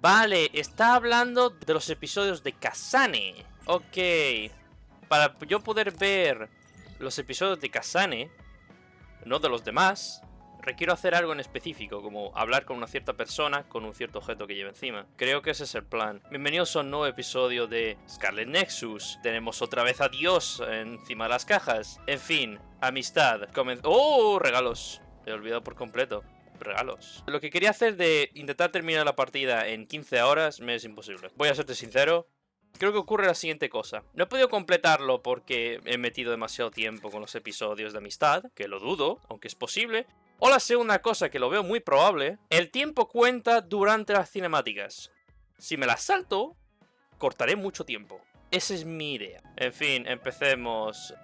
Vale, está hablando de los episodios de Kasane. Ok. Para yo poder ver los episodios de Kasane, no de los demás, requiero hacer algo en específico, como hablar con una cierta persona con un cierto objeto que lleva encima. Creo que ese es el plan. Bienvenidos a un nuevo episodio de Scarlet Nexus. Tenemos otra vez a Dios encima de las cajas. En fin, amistad. ¡Oh! Regalos. He olvidado por completo. Regalos. Lo que quería hacer de intentar terminar la partida en 15 horas me es imposible. Voy a serte sincero. Creo que ocurre la siguiente cosa. No he podido completarlo porque he metido demasiado tiempo con los episodios de amistad, que lo dudo, aunque es posible. O la segunda cosa, que lo veo muy probable, el tiempo cuenta durante las cinemáticas. Si me las salto, cortaré mucho tiempo. Esa es mi idea. En fin, empecemos.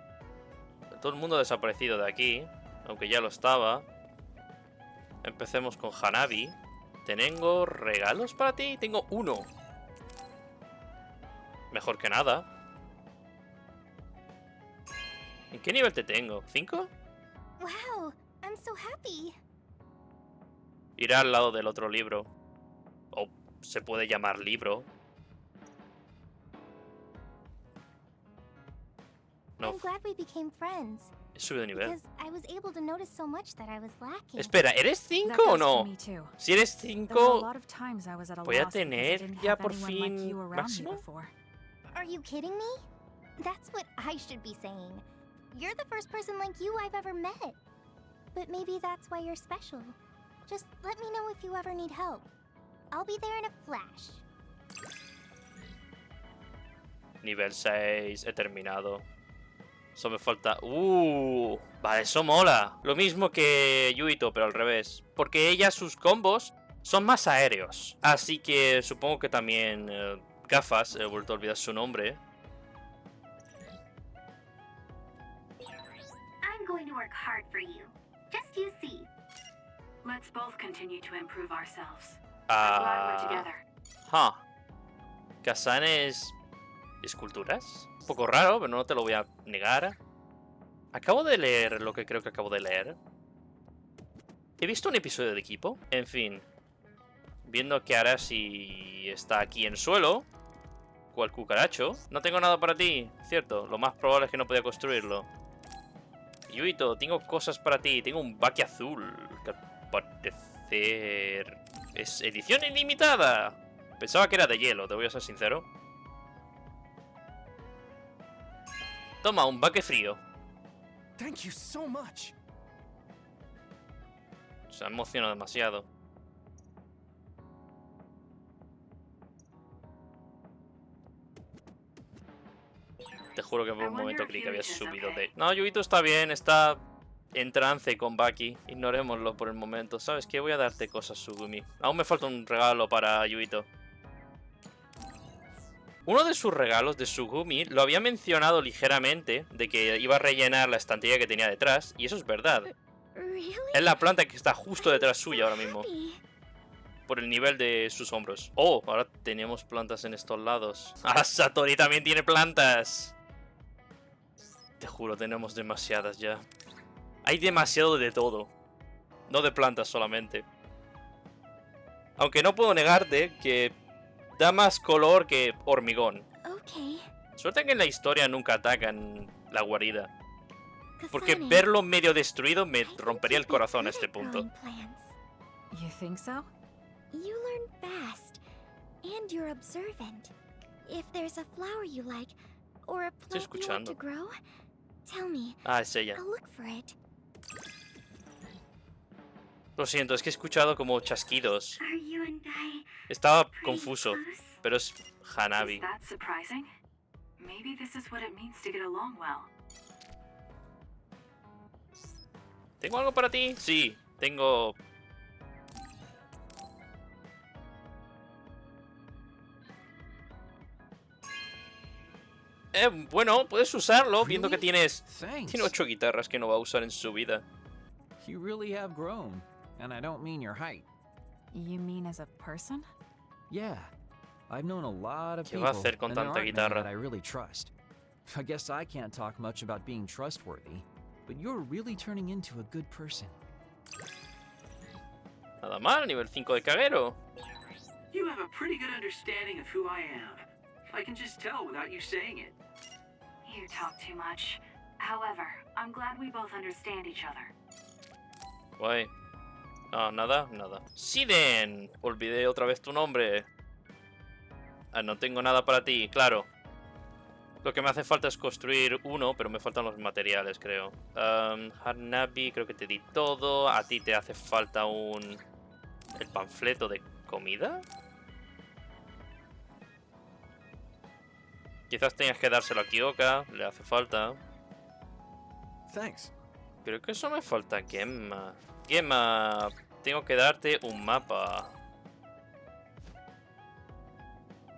Todo el mundo ha desaparecido de aquí, aunque ya lo estaba. Empecemos con Hanabi. ¿Tengo regalos para ti? Tengo uno. Mejor que nada. ¿En qué nivel te tengo? ¿5? Wow, I'm so happy. Iré al lado del otro libro. O se puede llamar libro. No. I'm glad we became friends. He subido de nivel. Because I was able to notice so much that I was lacking. Espera, ¿eres 5 o no? Si eres 5, ¿voy a tener ya por fin máximo? Are you kidding me? That's what I should be saying. You're the first person like you I've ever met. But maybe that's why you're special. Just let me know if you ever need help. I'll be there in a flash. Nivel 6, he terminado. Eso me falta... Vale, eso mola. Lo mismo que Yuito, pero al revés. Porque ella, sus combos son más aéreos. Así que supongo que también... Gafas, he vuelto a olvidar su nombre. I'm going to work hard for you. Just you see. Let's both continue to improve ourselves. I'm glad we're together. Kasane es... ¿esculturas? Un poco raro, pero no te lo voy a negar. Acabo de leer lo que creo que acabo de leer. He visto un episodio de equipo. En fin. Viendo que ahora si está aquí en suelo. Cual cucaracho. No tengo nada para ti, cierto. Lo más probable es que no podía construirlo. Yuito, tengo cosas para ti. Tengo un Baki azul. Que al parecer... es edición ilimitada. Pensaba que era de hielo, te voy a ser sincero. Toma, un baque frío. Thank you so much. Se ha emocionado demasiado. Te juro que por un momento creí que había subido de... No, Yuito está bien, está en trance con Baki. Ignorémoslo por el momento. ¿Sabes qué? Voy a darte cosas, Sugumi. Aún me falta un regalo para Yuito. Uno de sus regalos de Sugumi lo había mencionado ligeramente, de que iba a rellenar la estantería que tenía detrás, y eso es verdad. Es la planta que está justo detrás suya ahora mismo. Por el nivel de sus hombros. Oh, ahora tenemos plantas en estos lados. ¡Ah, Satori también tiene plantas! Te juro, tenemos demasiadas ya. Hay demasiado de todo. No de plantas solamente. Aunque no puedo negarte que... da más color que hormigón. Suerte que en la historia nunca atacan la guarida. Porque verlo medio destruido me rompería el corazón a este punto. You think so? You learn fast, and you're observant. If there's a flower you like, or a plant you want to grow, tell me. Ah, es ella. I'll look for it. Lo siento, es que he escuchado como chasquidos. Estaba confuso, pero es Hanabi. ¿Tengo algo para ti? Sí, tengo... bueno, puedes usarlo, viendo que tiene 8 guitarras que no va a usar en su vida. You really have grown, and I don't mean your height. You mean as a person? Yeah, I've known a lot of ¿Qué va a people, hacer con and there tanta aren't many guitarra? that I really trust. I guess I can't talk much about being trustworthy, but you're really turning into a good person. Nada mal, nivel 5 de caguero. You have a pretty good understanding of who I am. I can just tell without you saying it. You talk too much. However, I'm glad we both understand each other. Guay. No, nada. Siden. Olvidé otra vez tu nombre. Ah, no tengo nada para ti, claro. Lo que me hace falta es construir uno, pero me faltan los materiales, creo. Hanabi, creo que te di todo. A ti te hace falta el panfleto de comida. Quizás tengas que dárselo a Kyoka, le hace falta. Thanks. Creo que eso me falta, Gemma. Gemma, tengo que darte un mapa.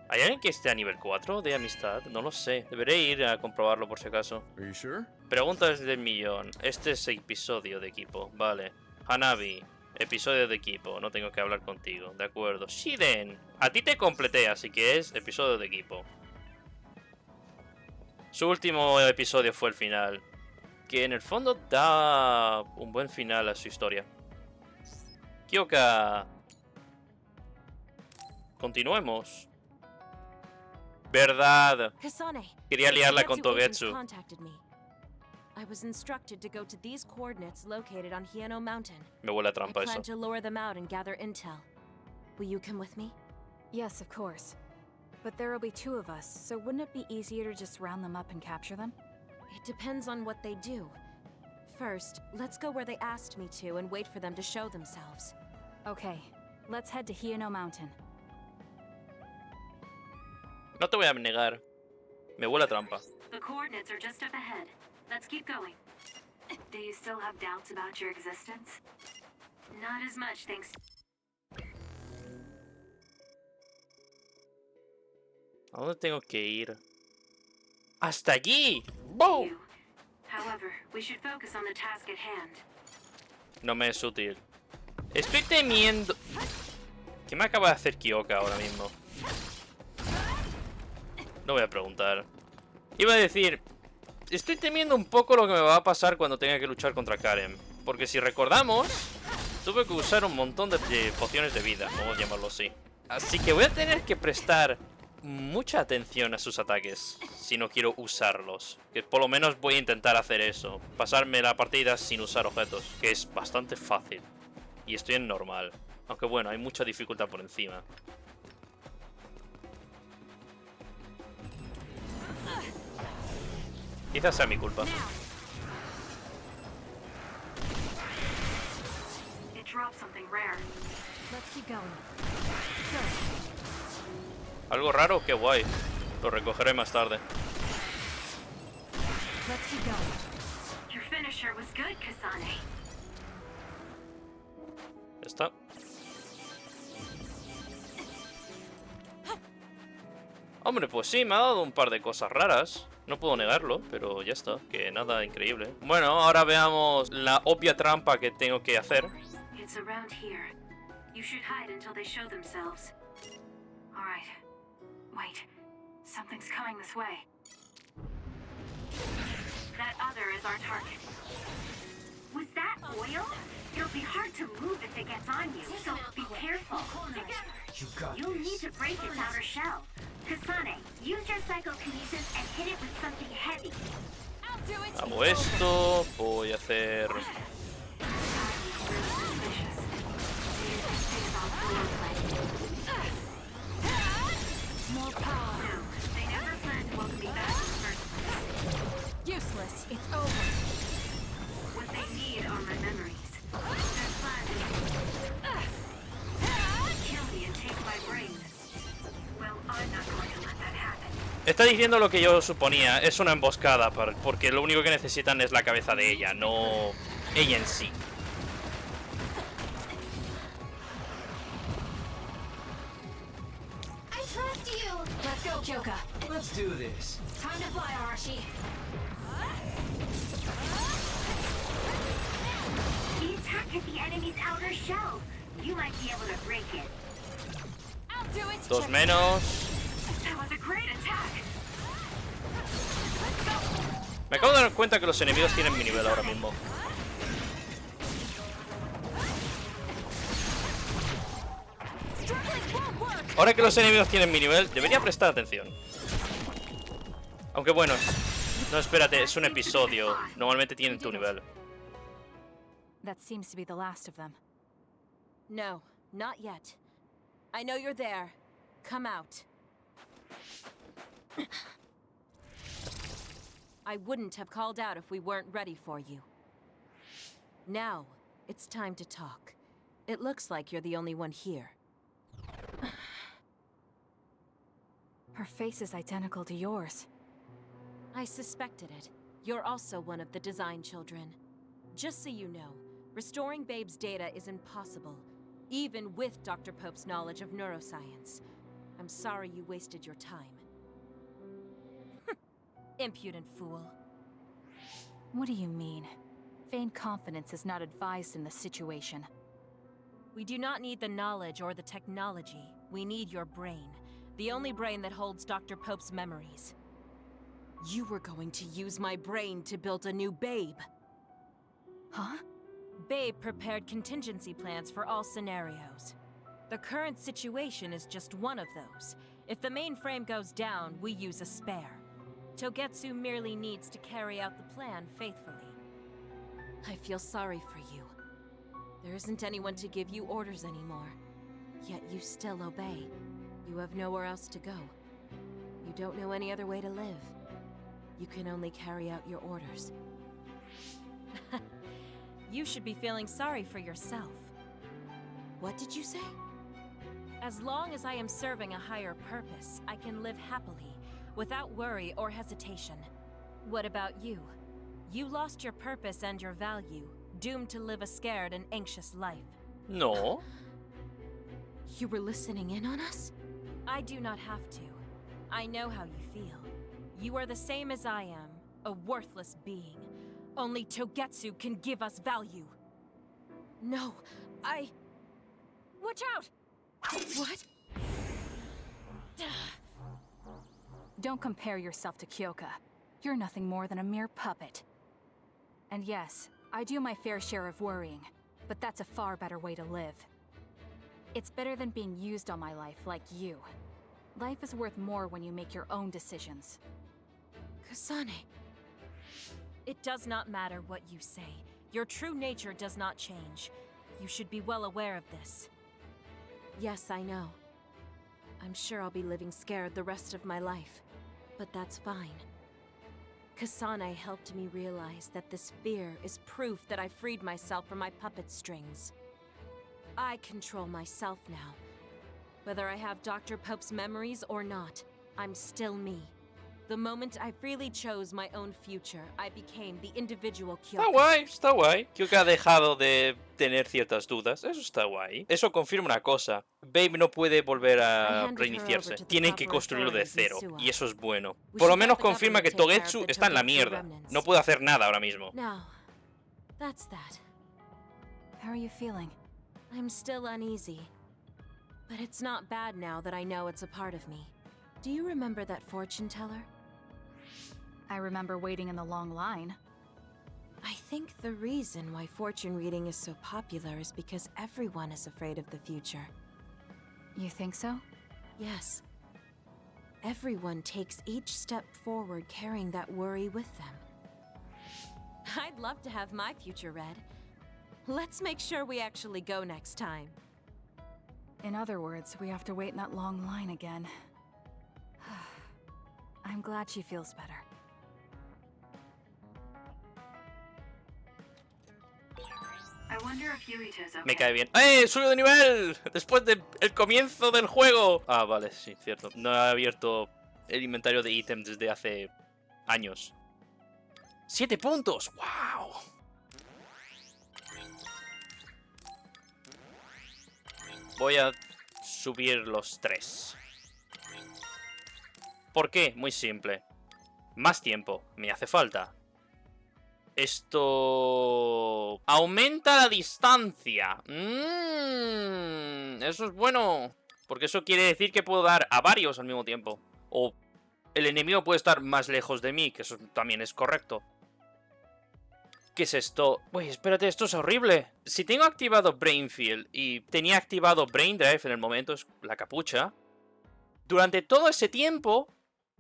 ¿Hay alguien que esté a nivel 4 de amistad? No lo sé. Deberé ir a comprobarlo por si acaso. Are you sure? Preguntas del millón. Este es episodio de equipo. Vale. Hanabi, episodio de equipo. No tengo que hablar contigo. De acuerdo. Shiden, a ti te completé, así que es episodio de equipo. Su último episodio fue el final. Que en el fondo da un buen final a su historia. Kyoka. Continuemos. Verdad. Kasane, Quería liarla con Togetsu. I was instructed to go to these coordinates located on Hieno Mountain. Me huele a trampa I eso. plan to lure them out and gather intel. Will you come with me? Yes, of course. But there will be 2 of us, so wouldn't it be easier to just round them up and capture them? It depends on what they do. First, let's go where they asked me to and wait for them to show themselves. Okay, let's head to Hieno Mountain. No te voy a negar. Me huele a trampa. The coordinates are just up ahead. Let's keep going. Do you still have doubts about your existence? Not as much, thanks. ¿A dónde tengo que ir? ¡Hasta allí! ¡Boom! You. However, we should focus on the task at hand. No me es útil. Estoy temiendo... ¿Qué me acaba de hacer Kyoka ahora mismo? No voy a preguntar. Iba a decir... Estoy temiendo un poco lo que me va a pasar cuando tenga que luchar contra Karen. Porque si recordamos... Tuve que usar un montón de pociones de vida, vamos a llamarlo así. Así que voy a tener que prestar mucha atención a sus ataques si no quiero usarlos. Que por lo menos voy a intentar hacer eso. Pasarme la partida sin usar objetos, que es bastante fácil. Y estoy en normal. Aunque bueno, hay mucha dificultad por encima. Quizás sea mi culpa. Algo raro, qué guay. Lo recogeré más tarde. Ya está. Hombre, pues sí, me ha dado un par de cosas raras. No puedo negarlo, pero ya está. Que nada increíble. Bueno, ahora veamos la obvia trampa que tengo que hacer. Wait, something's coming this way. That other is our target. Was that oil? It'll be hard to move if it gets on you, so be careful. You'll need to break its outer shell. Kasane, use your psychokinesis and hit it with something heavy. Hago esto, voy a hacer... Useless. It's over. What they need are my memories. Their plan is kill me and take my brain. Well, I'm not going to let that happen. Está diciendo lo que yo suponía. Es una emboscada, porque lo único que necesitan es la cabeza de ella, no ella en sí. I trust you. Let's go, Kyoka. Let's do this. Time to fly, Arashi. The attack hit the enemy's outer shell. You might be able to break it. I'll do it. Dos menos. That was a great attack. Me acabo de dar cuenta que los enemigos tienen mi nivel ahora mismo. Ahora que los enemigos tienen mi nivel, debería prestar atención. Aunque bueno, no, espérate, es un episodio. Normalmente tienen tu nivel. That seems to be the last of them. No, not yet. I know you're there. Come out. I wouldn't have called out if we weren't ready for you. Now, it's time to talk. It looks like you're the only one here. Her face is identical to yours. I suspected it. You're also one of the design children. Just so you know, restoring Babe's data is impossible, even with Dr. Pope's knowledge of neuroscience. I'm sorry you wasted your time. Impudent fool. What do you mean? Feigned confidence is not advised in this situation. We do not need the knowledge or the technology. We need your brain. The only brain that holds Dr. Pope's memories. You were going to use my brain to build a new Babe. Huh? Babe prepared contingency plans for all scenarios. The current situation is just one of those. If the mainframe goes down, we use a spare. Togetsu merely needs to carry out the plan faithfully. I feel sorry for you. There isn't anyone to give you orders anymore. Yet you still obey. You have nowhere else to go. You don't know any other way to live. You can only carry out your orders. You should be feeling sorry for yourself. What did you say? As long as I am serving a higher purpose, I can live happily, without worry or hesitation. What about you? You lost your purpose and your value, doomed to live a scared and anxious life. No. You were listening in on us? I do not have to. I know how you feel. You are the same as I am, a worthless being. Only Togetsu can give us value. No, Watch out! What? Don't compare yourself to Kyoka. You're nothing more than a mere puppet. And yes, I do my fair share of worrying, but that's a far better way to live. It's better than being used on my life like you. Life is worth more when you make your own decisions. Kasane. It does not matter what you say. Your true nature does not change. You should be well aware of this. Yes, I know. I'm sure I'll be living scared the rest of my life. But that's fine. Kasane helped me realize that this fear is proof that I freed myself from my puppet strings. I control myself now. Whether I have Dr. Pope's memories or not, I'm still me. The moment I freely chose my own future, I became the individual Kyoka. Está guay, está guay. Kyoka ha dejado de tener ciertas dudas. Eso está guay. Eso confirma una cosa. Babe no puede volver a reiniciarse. Tienen que construirlo de cero. Y eso es bueno. Por lo menos confirma que Togetsu está en la mierda. No puede hacer nada ahora mismo. Now, that's that. How are you feeling? I'm still uneasy. But it's not bad now that I know it's a part of me. Do you remember that fortune teller? I remember waiting in the long line. I think the reason why fortune reading is so popular is because everyone is afraid of the future. You think so? Yes. Everyone takes each step forward carrying that worry with them. I'd love to have my future read. Let's make sure we actually go next time. In other words, we have to wait in that long line again. I'm glad she feels better. I wonder if Yuito's okay. Me cae bien. ¡Eh! ¡Subió de nivel! Después del comienzo del juego. Ah, vale, sí, cierto. No he abierto el inventario de ítems desde hace años. 7 puntos. ¡Wow! Voy a subir los 3. ¿Por qué? Muy simple. Más tiempo. Me hace falta. Esto... aumenta la distancia. Eso es bueno. Porque eso quiere decir que puedo dar a varios al mismo tiempo. O el enemigo puede estar más lejos de mí, que eso también es correcto. ¿Qué es esto? Uy, espérate, esto es horrible. Si tengo activado Brainfield y tenía activado Brain Drive en el momento, es la capucha. Durante todo ese tiempo,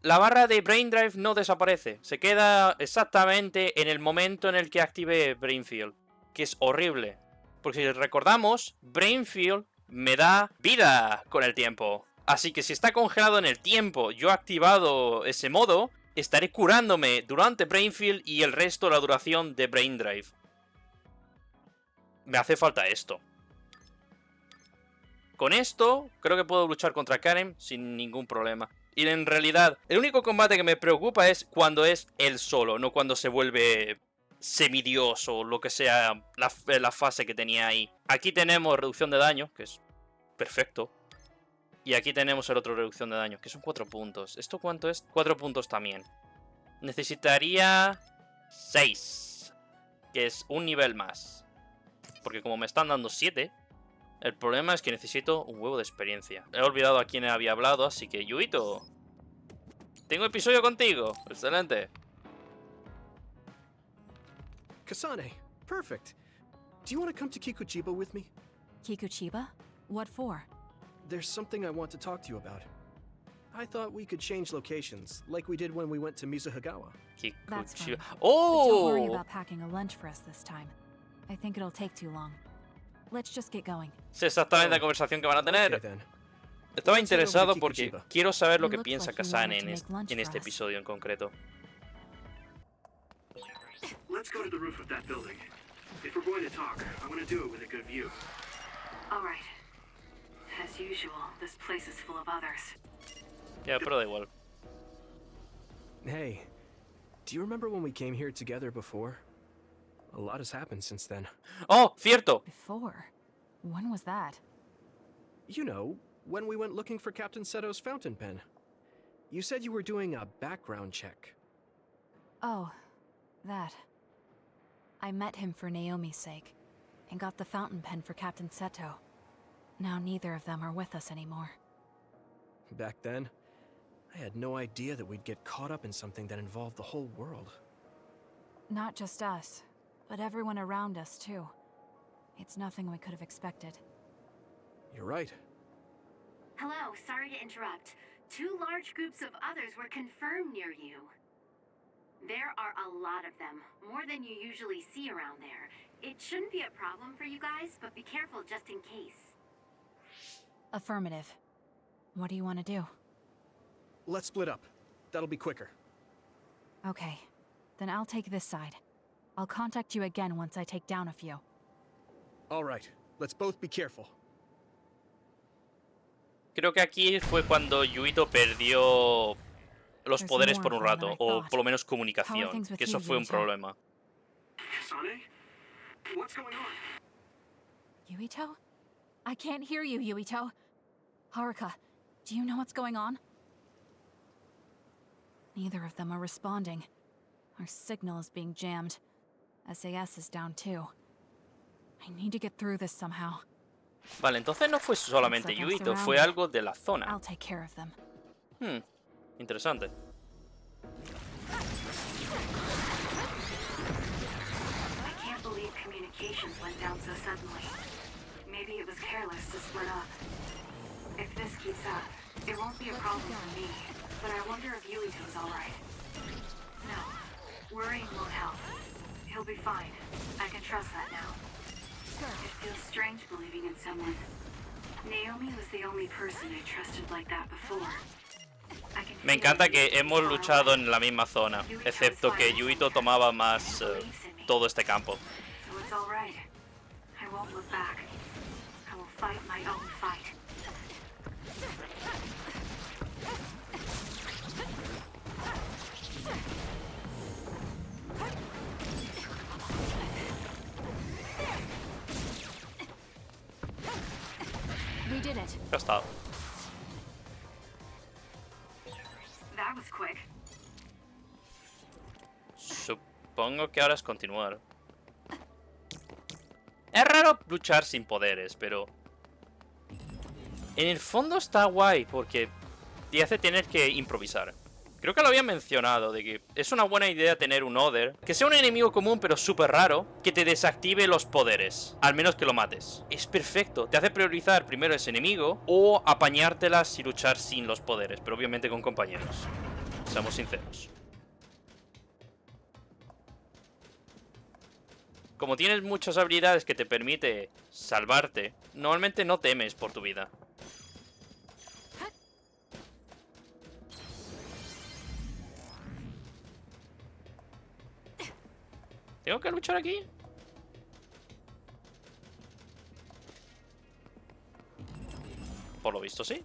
la barra de Brain Drive no desaparece. Se queda exactamente en el momento en el que active Brainfield. Que es horrible. Porque si recordamos, Brainfield me da vida con el tiempo. Así que si está congelado en el tiempo, yo he activado ese modo, estaré curándome durante Brainfield y el resto la duración de Brain Drive. Me hace falta esto. Con esto, creo que puedo luchar contra Karen sin ningún problema. Y en realidad, el único combate que me preocupa es cuando es él solo, no cuando se vuelve semidios o lo que sea la fase que tenía ahí. Aquí tenemos reducción de daño, que es perfecto. Y aquí tenemos el otro reducción de daño, que son 4 puntos. ¿Esto cuánto es? 4 puntos también. Necesitaría 6, que es un nivel más. Porque como me están dando 7... El problema es que necesito un huevo de experiencia. He olvidado a quién había hablado, así que Yuito, tengo episodio contigo. Excelente. Kasane, perfect. Do you want to come to Kikuchiba with me? Kikuchiba? What for? There's something I want to talk to you about. I thought we could change locations, like we did when we went to Mizuhagawa. That's fine. Kikuchiba. But don't worry ¡Oh! about packing a lunch for us this time. I think it'll take too long. Let's just get going. Sé exactamente la conversación que van a tener. Okay, then. Estaba Let's head over interesado to porque Kikuchiba. quiero saber lo It que looks piensa like you Kasane wanted to make lunch en for este us. episodio en concreto. Let's go to the roof of that building. If we're going to talk, I want to do it with a good view. All right. As usual, this place is full of others. Ya, pero da igual. Hey, do you remember when we came here together before? A lot has happened since then. ¡Oh! ¡Cierto! Before? When was that? You know, when we went looking for Captain Seto's fountain pen. You said you were doing a background check. Oh, that. I met him for Naomi's sake, and got the fountain pen for Captain Seto. Now neither of them are with us anymore. Back then, I had no idea that we'd get caught up in something that involved the whole world. Not just us, but everyone around us too. It's nothing we could have expected. You're right. Hello, sorry to interrupt. 2 large groups of others were confirmed near you. There are a lot of them, more than you usually see around there. It shouldn't be a problem for you guys, but be careful just in case. Affirmative. What do you want to do? Let's split up. That'll be quicker. Okay, then I'll take this side. I'll contact you again once I take down a few. All right. Let's both be careful. Creo que aquí fue cuando Yuito perdió los poderes por un rato, o por lo menos comunicación, que eso fue un problema. Kasane? What's going on? Yuito? I can't hear you, Yuito. Haruka, do you know what's going on? Neither of them are responding. Our signal is being jammed. SAS is down too. I need to get through this somehow. Vale, entonces no fue solamente Yuito, fue algo de la zona. I'll take care of them. Interesante. I can't believe communications went down so suddenly. Maybe it was careless to split up. If this keeps up, it won't be a problem for me, but I wonder if Yuito's alright. No, worrying won't help. He'll be fine. I can trust that now. It feels strange believing in someone. Naomi was the only person I trusted like that before. Me encanta que hemos luchado en la misma zona, excepto que Yuito tomaba más todo este campo. So it's all right. I won't look back. I will fight my own fight. We did it. Ya está. That was quick. Supongo que ahora es continuar. Es raro luchar sin poderes, pero en el fondo está guay porque te hace tener que improvisar. Creo que lo había mencionado, de que es una buena idea tener un Other, que sea un enemigo común pero súper raro, que te desactive los poderes, al menos que lo mates. Es perfecto, te hace priorizar primero ese enemigo o apañártelas y luchar sin los poderes, pero obviamente con compañeros. Seamos sinceros. Como tienes muchas habilidades que te permite salvarte, normalmente no temes por tu vida. ¿Tengo que luchar aquí? Por lo visto, sí.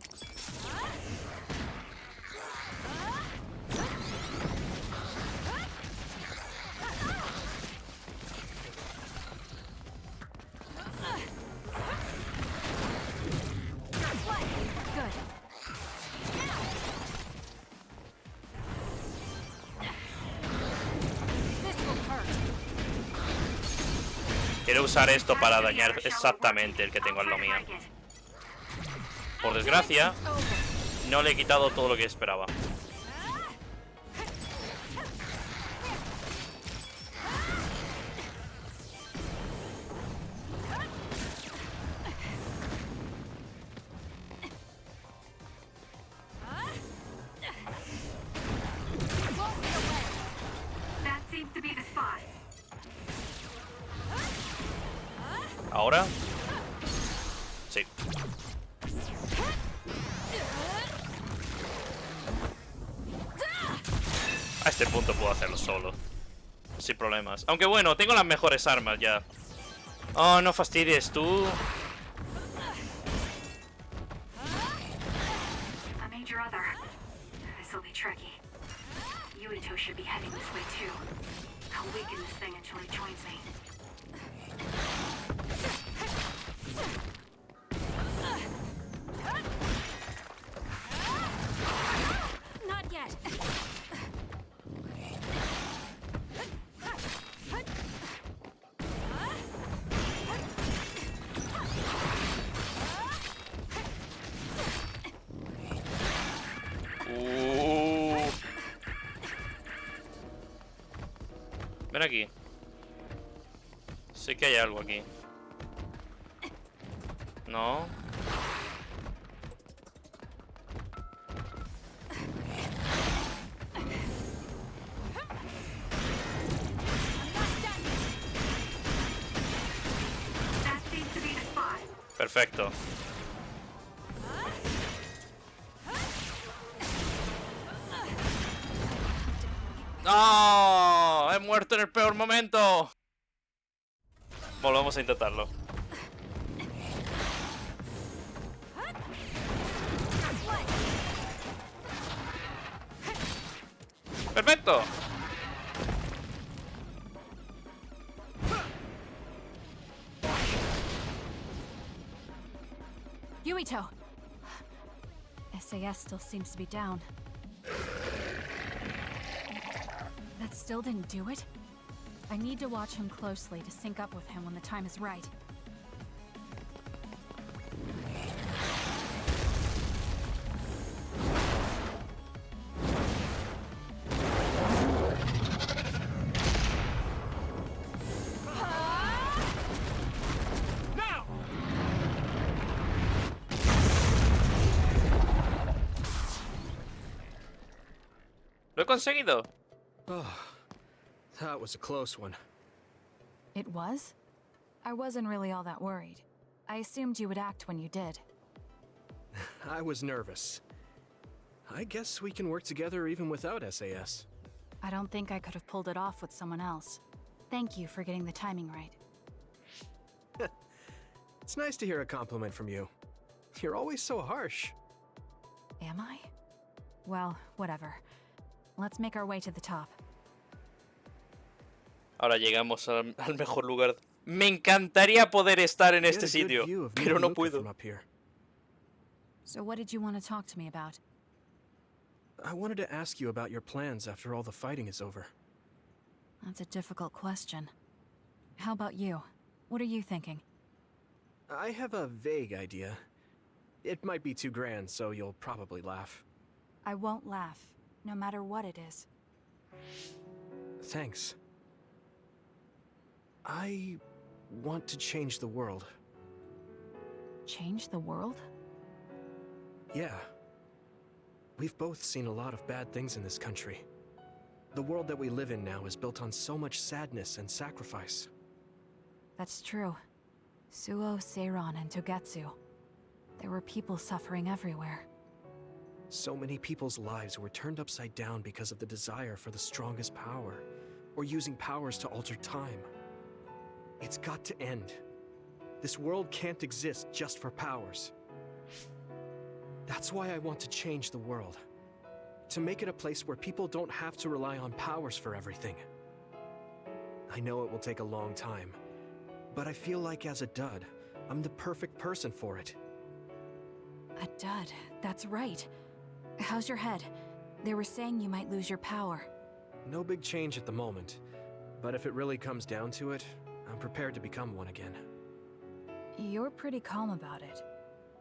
Quiero usar esto para dañar exactamente el que tengo al lado mío. Por desgracia, no le he quitado todo lo que esperaba. ¿Ahora? Sí. A este punto puedo hacerlo solo. Sin problemas. Aunque bueno, tengo las mejores armas ya. Oh, no fastidies tú. Not yet. Ven aquí. Sé que hay algo aquí. No. Perfecto. ¡No! ¡He muerto en el peor momento! Volvamos a intentarlo. ¡Perfecto! Yuito! SAS still seems to be down. That still didn't do it? I need to watch him closely to sync up with him when the time is right. ¡Lo he conseguido! Oh, that was a close one. It was? I wasn't really all that worried. I assumed you would act when you did. I was nervous. I guess we can work together even without SAS. I don't think I could have pulled it off with someone else. Thank you for getting the timing right. It's nice to hear a compliment from you. You're always so harsh. Am I? Well, whatever. Let's make our way to the top. Ahora llegamos al mejor lugar. Me encantaría poder estar en este sitio, pero no puedo. So what did you want to talk to me about? I wanted to ask you about your plans after all the fighting is over. That's a difficult question. How about you? What are you thinking? I have a vague idea. It might be too grand, so you'll probably laugh. I won't laugh. no matter what it is. Thanks. I want to change the world. Change the world? Yeah. We've both seen a lot of bad things in this country. The world that we live in now is built on so much sadness and sacrifice. That's true. Suo, Seiran, and Togetsu. There were people suffering everywhere. So many people's lives were turned upside down because of the desire for the strongest power, or using powers to alter time. It's got to end. This world can't exist just for powers. That's why I want to change the world. To make it a place where people don't have to rely on powers for everything. I know it will take a long time, but I feel like as a dud, I'm the perfect person for it. A dud, that's right. How's your head? They were saying you might lose your power. No big change at the moment, but if it really comes down to it, I'm prepared to become one again. You're pretty calm about it.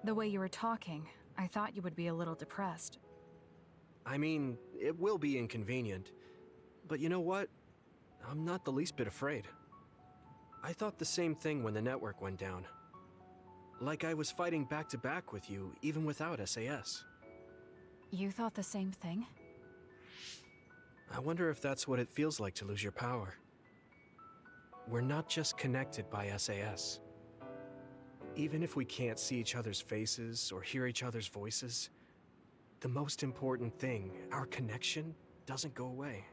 The way you were talking, I thought you would be a little depressed. I mean, it will be inconvenient, but you know what? I'm not the least bit afraid. I thought the same thing when the network went down. Like I was fighting back to back with you, even without SAS. You thought the same thing? I wonder if that's what it feels like to lose your power. We're not just connected by SAS. Even if we can't see each other's faces or hear each other's voices, the most important thing, our connection, doesn't go away.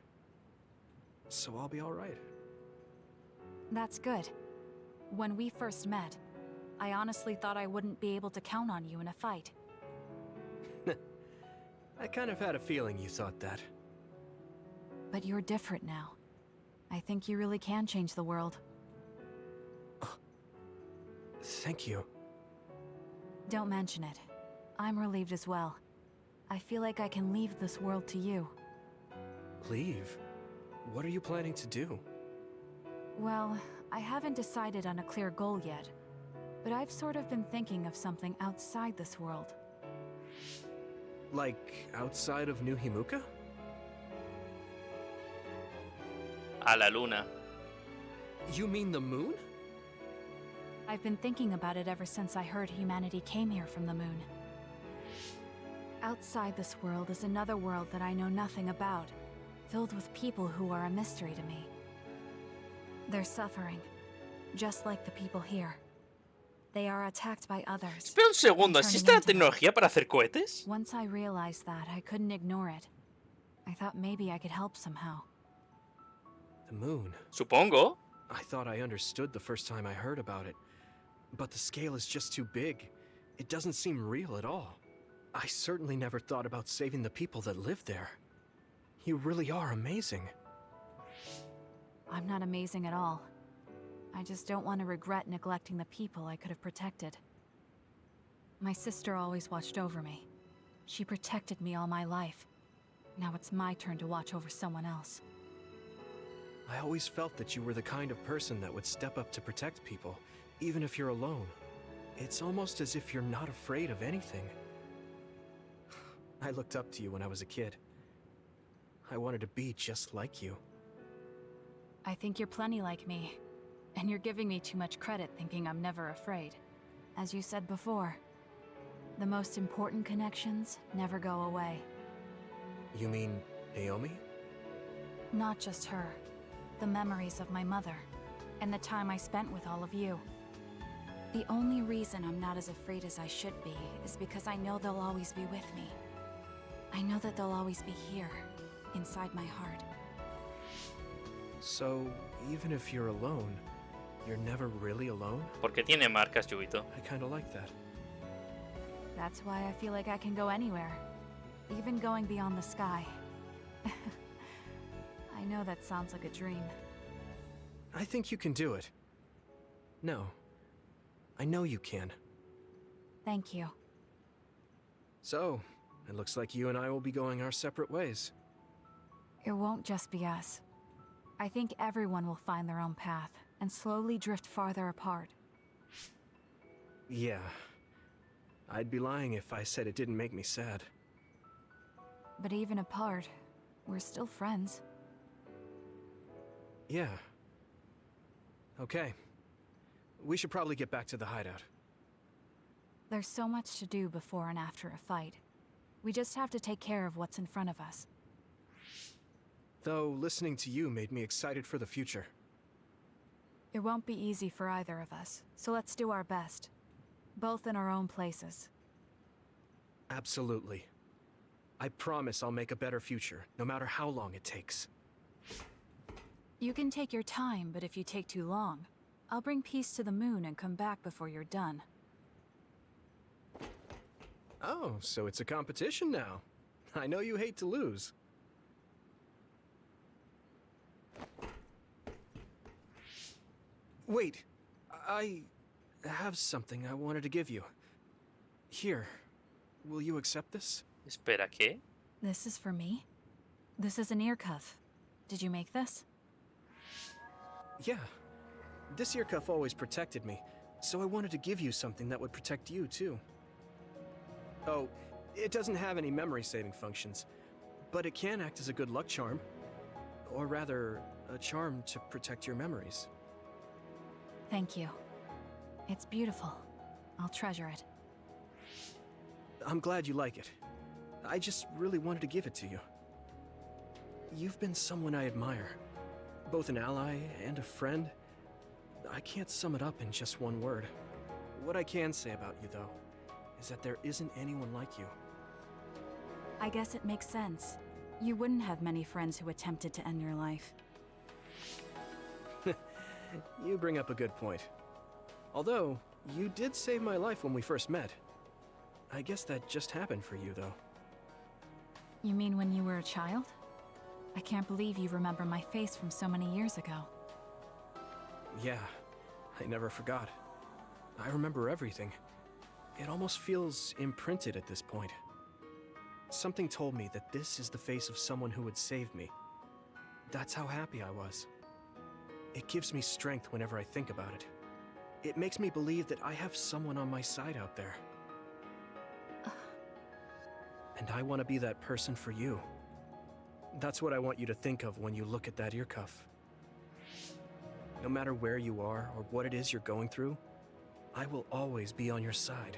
So I'll be all right. That's good. When we first met, I honestly thought I wouldn't be able to count on you in a fight. I kind of had a feeling you thought that. But you're different now. I think you really can change the world. Thank you. Don't mention it. I'm relieved as well. I feel like I can leave this world to you. Leave? What are you planning to do? Well, I haven't decided on a clear goal yet, but I've sort of been thinking of something outside this world. Like, outside of New Himuka? A la luna. You mean the moon? I've been thinking about it ever since I heard humanity came here from the moon. Outside this world is another world that I know nothing about, filled with people who are a mystery to me. They're suffering, just like the people here. They are attacked by others. Espera un segundo, and ¿existe turning la into them. tecnología para hacer cohetes? Once I realized that, I couldn't ignore it. I thought maybe I could help somehow. The moon? Supongo. I thought I understood the first time I heard about it. But the scale is just too big. It doesn't seem real at all. I certainly never thought about saving the people that live there. You really are amazing. I'm not amazing at all. I just don't want to regret neglecting the people I could have protected. My sister always watched over me. She protected me all my life. Now it's my turn to watch over someone else. I always felt that you were the kind of person that would step up to protect people, even if you're alone. It's almost as if you're not afraid of anything. I looked up to you when I was a kid. I wanted to be just like you. I think you're plenty like me. And you're giving me too much credit thinking I'm never afraid. As you said before, the most important connections never go away. You mean Naomi? Not just her. The memories of my mother, and the time I spent with all of you. The only reason I'm not as afraid as I should be is because I know they'll always be with me. I know that they'll always be here, inside my heart. So, even if you're alone, you're never really alone? Porque tiene marcas, Yubito. I kinda like that. That's why I feel like I can go anywhere, even going beyond the sky. I know that sounds like a dream. I think you can do it. No. I know you can. Thank you. So, it looks like you and I will be going our separate ways. It won't just be us. I think everyone will find their own path and slowly drift farther apart. Yeah. I'd be lying if I said it didn't make me sad. But even apart, we're still friends. Yeah. Okay. We should probably get back to the hideout. There's so much to do before and after a fight. We just have to take care of what's in front of us. Though, listening to you made me excited for the future. It won't be easy for either of us, so let's do our best. Both in our own places. Absolutely. I promise I'll make a better future, no matter how long it takes. You can take your time, but if you take too long, I'll bring peace to the moon and come back before you're done. Oh, so it's a competition now. I know you hate to lose. Wait, I have something I wanted to give you. Here, will you accept this? Espera, ¿qué? This is for me? This is an ear cuff. Did you make this? Yeah. This ear cuff always protected me, so I wanted to give you something that would protect you, too. Oh, it doesn't have any memory-saving functions, but it can act as a good luck charm. Or rather, a charm to protect your memories. Thank you. It's beautiful. I'll treasure it. I'm glad you like it. I just really wanted to give it to you. You've been someone I admire. Both an ally and a friend. I can't sum it up in just one word. What I can say about you, though, is that there isn't anyone like you. I guess it makes sense. You wouldn't have many friends who attempted to end your life. You bring up a good point. Although, you did save my life when we first met. I guess that just happened for you, though. You mean when you were a child? I can't believe you remember my face from so many years ago. Yeah, I never forgot. I remember everything. It almost feels imprinted at this point. Something told me that this is the face of someone who would save me. That's how happy I was. It gives me strength whenever I think about it. It makes me believe that I have someone on my side out there. And I want to be that person for you. That's what I want you to think of when you look at that ear cuff. No matter where you are or what it is you're going through, I will always be on your side.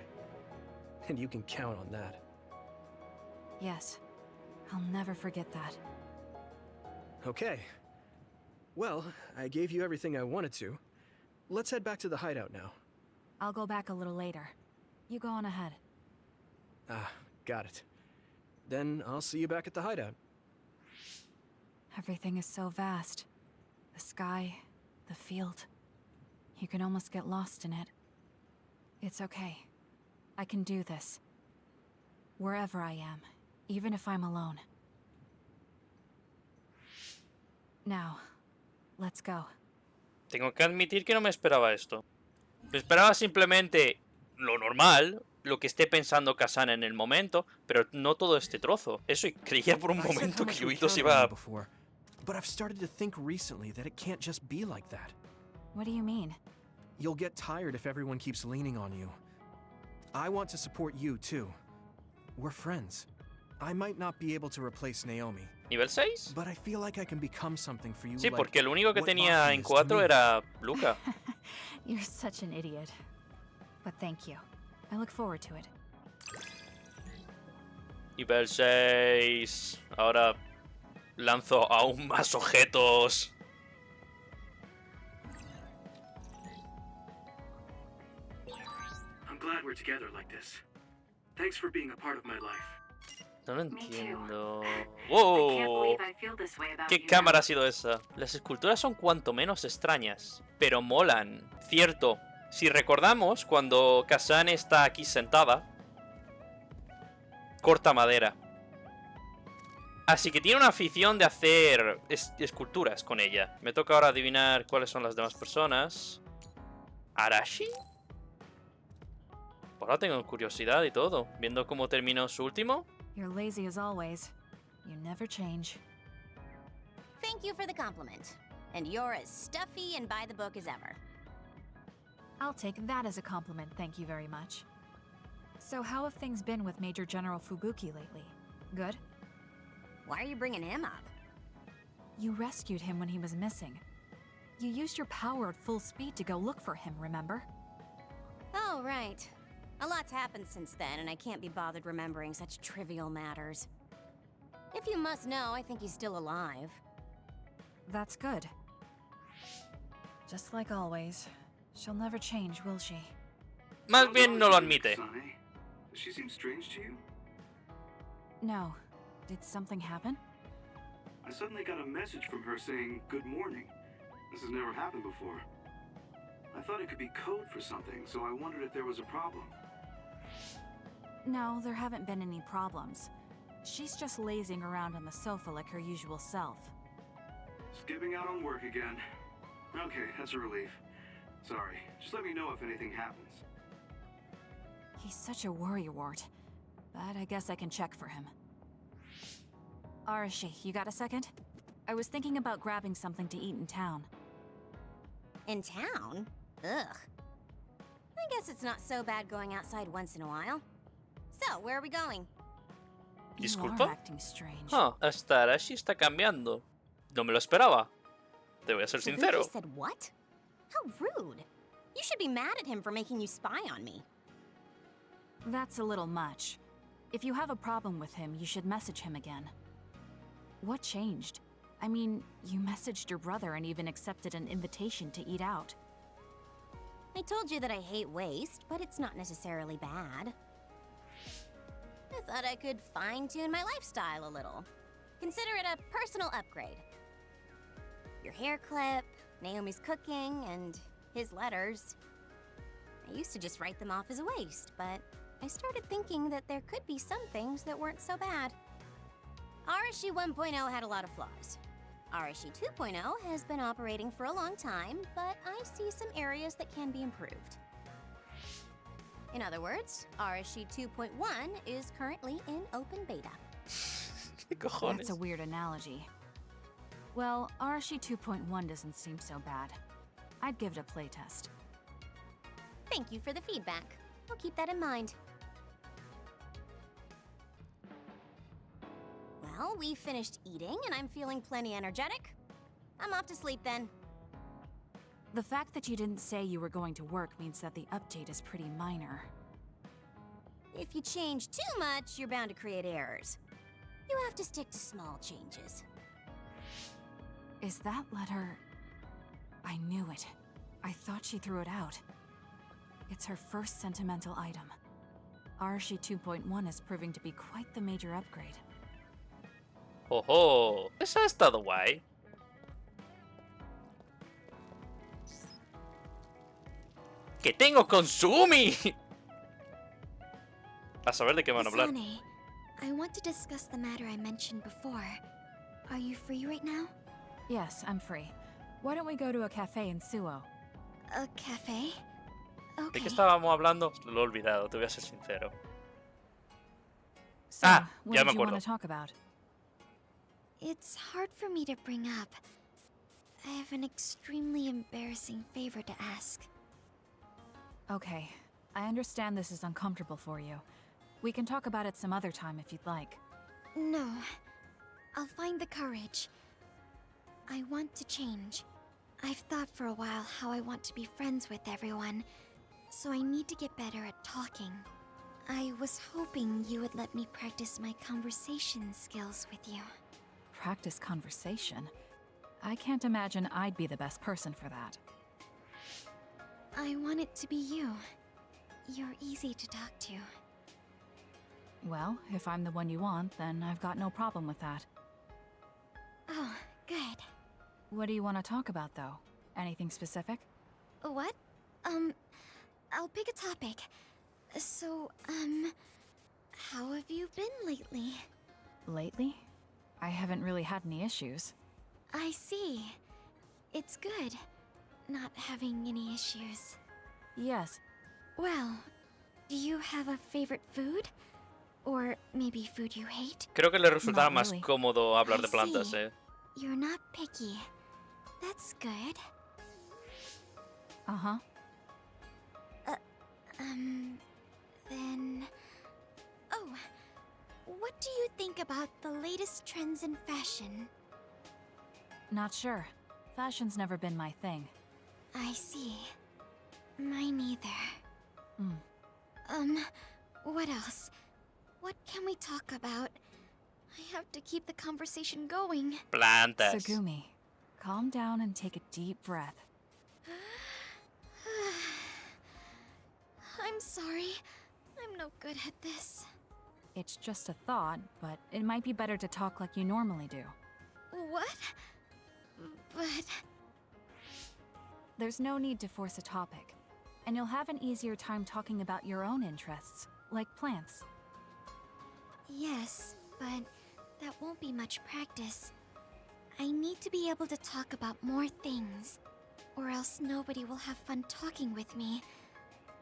And you can count on that. Yes. I'll never forget that. Okay. Well, I gave you everything I wanted to. Let's head back to the hideout now. I'll go back a little later. You go on ahead. Ah, got it. Then I'll see you back at the hideout. Everything is so vast. The sky, the field. You can almost get lost in it. It's okay. I can do this. Wherever I am, even if I'm alone. Now, let's go. Tengo que admitir que no me esperaba esto. Me esperaba simplemente lo normal, lo que esté pensando Kasane en el momento, pero no todo este trozo. Eso, y creía por un momento que Yuito se iba a... But I've started to think recently that it can't just be like that. What do you mean? You'll get tired if everyone keeps leaning on you. I want to support you, too. We're friends. I might not be able to replace Naomi. ¿Nivel 6? But I feel like I can become something for you. Sí, like porque el único que what tenía Maki en is to 4 me. era Luca. You're such an idiot. But thank you. I look forward to it. Nivel 6. Ahora lanzo aún más objetos. I'm glad we're together like this. Thanks for being a part of my life. No lo Me too. entiendo. I can't ¡Wow! believe I feel this way about ¿Qué you cámara now. ha sido esa? Las esculturas son cuanto menos extrañas, pero molan. Cierto. Si recordamos, cuando Kasane está aquí sentada, corta madera. Así que tiene una afición de hacer esculturas con ella. Me toca ahora adivinar cuáles son las demás personas. ¿Arashi? Ahora tengo curiosidad y todo. Viendo cómo terminó su último. You're lazy as always. You never change. Thank you for the compliment. And you're as stuffy and by the book as ever. I'll take that as a compliment, thank you very much. So how have things been with Major General Fubuki lately? Good? Why are you bringing him up? You rescued him when he was missing. You used your power at full speed to go look for him, remember? Oh, right. A lot's happened since then, and I can't be bothered remembering such trivial matters. If you must know, I think he's still alive. That's good. Just like always. She'll never change, will she? Más bien no lo admite. Kasane, does she seem strange to you? No. Did something happen? I suddenly got a message from her saying, "Good morning." This has never happened before. I thought it could be code for something, so I wondered if there was a problem. No, there haven't been any problems. She's just lazing around on the sofa like her usual self. Skipping out on work again. Okay, that's a relief. Sorry, just let me know if anything happens. He's such a worrywart. But I guess I can check for him. Arashi, you got a second? I was thinking about grabbing something to eat in town. In town? Ugh. I guess it's not so bad going outside once in a while. So, where are we going? You ¿Disculpa? are acting strange. Hasta Arashi está cambiando. No me lo esperaba. Te voy a ser He sincero. said what? How rude. You should be mad at him for making you spy on me. That's a little much. If you have a problem with him, you should message him again. What changed? I mean, you messaged your brother and even accepted an invitation to eat out. I told you that I hate waste, but it's not necessarily bad. I thought I could fine-tune my lifestyle a little. Consider it a personal upgrade. Your hair clip, Naomi's cooking, and his letters. I used to just write them off as a waste, but I started thinking that there could be some things that weren't so bad. Arashi 1.0 had a lot of flaws. Arashi 2.0 has been operating for a long time, but I see some areas that can be improved. In other words, Arashi 2.1 is currently in open beta. That's a weird analogy. Well, Arashi 2.1 doesn't seem so bad. I'd give it a playtest. Thank you for the feedback. I'll keep that in mind. Well, we finished eating and I'm feeling plenty energetic. I'm off to sleep then. The fact that you didn't say you were going to work means that the update is pretty minor. If you change too much, you're bound to create errors. You have to stick to small changes. Is that letter... I knew it. I thought she threw it out. It's her first sentimental item. Arashi 2.1 is proving to be quite the major upgrade. ¡Ojo! Esa ha estado guay. ¡Que tengo Consumi! A saber de qué van a hablar. Kasane, I want to discuss the matter I mentioned before. Are you free right now? Yes, I'm free. Why don't we go to a cafe in Suo? A cafe? ¿De Okay. qué estábamos hablando? Lo he olvidado, te voy a ser sincero. So, what ya did me you want acuerdo. to talk about? It's hard for me to bring up. I have an extremely embarrassing favor to ask. Okay, I understand this is uncomfortable for you. We can talk about it some other time if you'd like. No. I'll find the courage. I want to change. I've thought for a while how I want to be friends with everyone, so I need to get better at talking. I was hoping you would let me practice my conversation skills with you. Practice conversation? I can't imagine I'd be the best person for that. I want it to be you. You're easy to talk to. Well, if I'm the one you want, then I've got no problem with that. Oh, good. What do you want to talk about, though? Anything specific? What? I'll pick a topic. So, how have you been lately? Lately? I haven't really had any issues. I see. It's good, not having any issues. Yes. Well, do you have a favorite food? Or maybe food you hate? Creo que le resultará Not más really. cómodo hablar I de plantas, see. You're not picky. That's good. Uh-huh. Then... Oh, what do you think about the latest trends in fashion? Not sure. Fashion's never been my thing. I see. Mine either. What else? What can we talk about? I have to keep the conversation going. Plantas. Tsugumi, calm down and take a deep breath. I'm sorry. I'm no good at this. It's just a thought, but it might be better to talk like you normally do. What? But... There's no need to force a topic, and you'll have an easier time talking about your own interests, like plants. Yes, but that won't be much practice. I need to be able to talk about more things, or else nobody will have fun talking with me.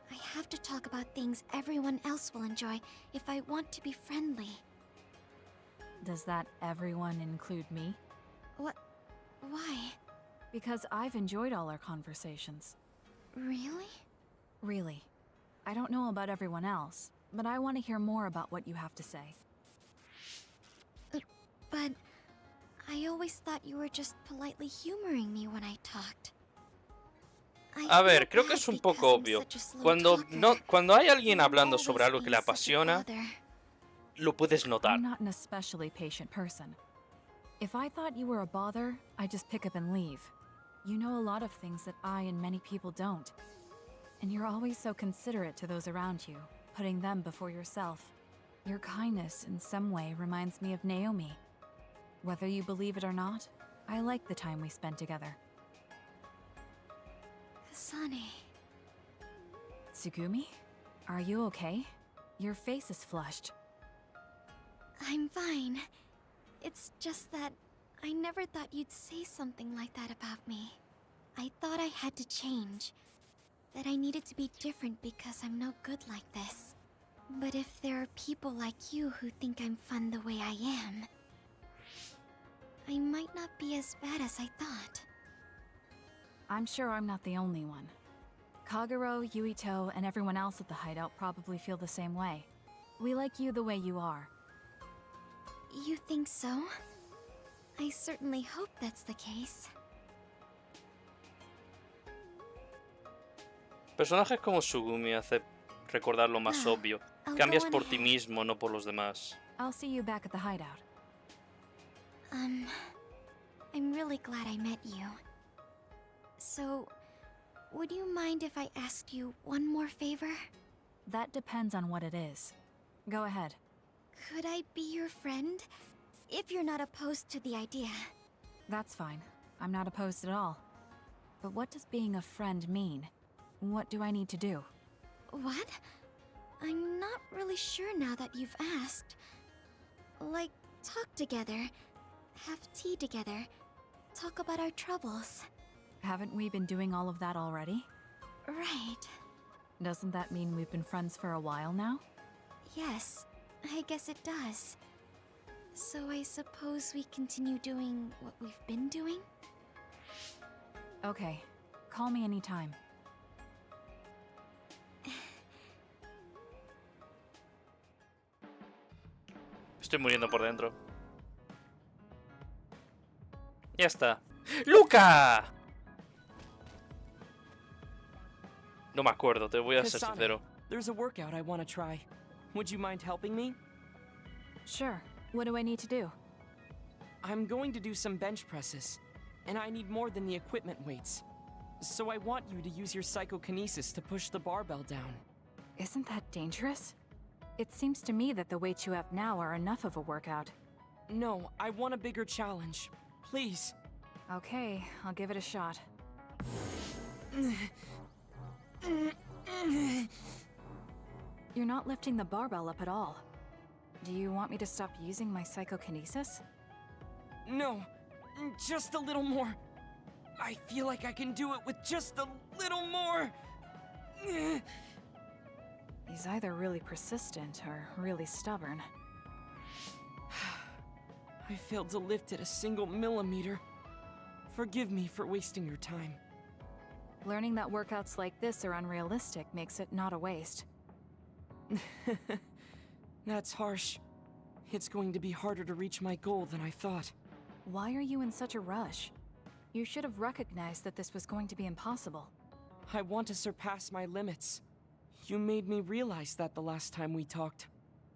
I have to talk about things everyone else will enjoy if I want to be friendly. Does that everyone include me? What? Why? Because I've enjoyed all our conversations. Really? Really. I don't know about everyone else, but I want to hear more about what you have to say. But I always thought you were just politely humoring me when I talked. A ver, creo que es un poco obvio. Cuando hay alguien hablando sobre algo que le apasiona, lo puedes notar. I'm not an especially patient person. If I thought you were a bother, I'd just pick up and leave. You know a lot of things that I and many people don't. And you're always so considerate to those around you, putting them before yourself. Your kindness in some way reminds me of Naomi. Whether you believe it or not, I like the time we spent together. Kasane. Tsugumi? Are you okay? Your face is flushed. I'm fine. It's just that I never thought you'd say something like that about me. I thought I had to change. That I needed to be different because I'm no good like this. But if there are people like you who think I'm fun the way I am, I might not be as bad as I thought. I'm sure I'm not the only one. Kagero, Yuito, and everyone else at the hideout probably feel the same way. We like you the way you are. You think so? I certainly hope that's the case. Personajes como Tsugumi hace recordar lo más obvio. Cambias por ti mismo, no por los demás. I'll see you back at the hideout. I'm really glad I met you. So, would you mind if I asked you one more favor? That depends on what it is. Go ahead. Could I be your friend? If you're not opposed to the idea. That's fine. I'm not opposed at all. But what does being a friend mean? What do I need to do? What? I'm not really sure now that you've asked. Like, talk together, have tea together, talk about our troubles. Haven't we been doing all of that already? Right. Doesn't that mean we've been friends for a while now? Yes, I guess it does. So I suppose we continue doing what we've been doing? Okay. Call me anytime. Estoy muriendo por dentro. Ya está. ¡Luca! No me acuerdo, te voy a ser sincero. There's a workout I want to try. Would you mind helping me? Sure. What do I need to do? I'm going to do some bench presses, and I need more than the equipment weights. So I want you to use your psychokinesis to push the barbell down. Isn't that dangerous? It seems to me that the weights you have now are enough of a workout. No, I want a bigger challenge. Please. Okay, I'll give it a shot. You're not lifting the barbell up at all. Do you want me to stop using my psychokinesis? No, just a little more. I feel like I can do it with just a little more. He's either really persistent or really stubborn. I failed to lift it a single millimeter. Forgive me for wasting your time. Learning that workouts like this are unrealistic makes it not a waste. That's harsh. It's going to be harder to reach my goal than I thought. Why are you in such a rush? You should have recognized that this was going to be impossible. I want to surpass my limits. You made me realize that the last time we talked.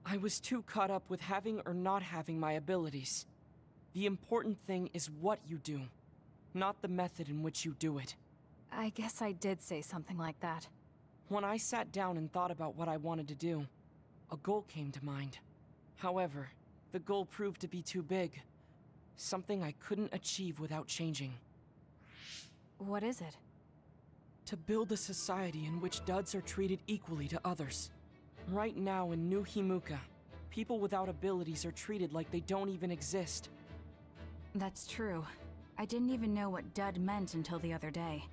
I was too caught up with having or not having my abilities. The important thing is what you do, not the method in which you do it. I guess I did say something like that. When I sat down and thought about what I wanted to do, a goal came to mind. However, the goal proved to be too big. Something I couldn't achieve without changing. What is it? To build a society in which duds are treated equally to others. Right now in New Himuka, people without abilities are treated like they don't even exist. That's true. I didn't even know what dud meant until the other day.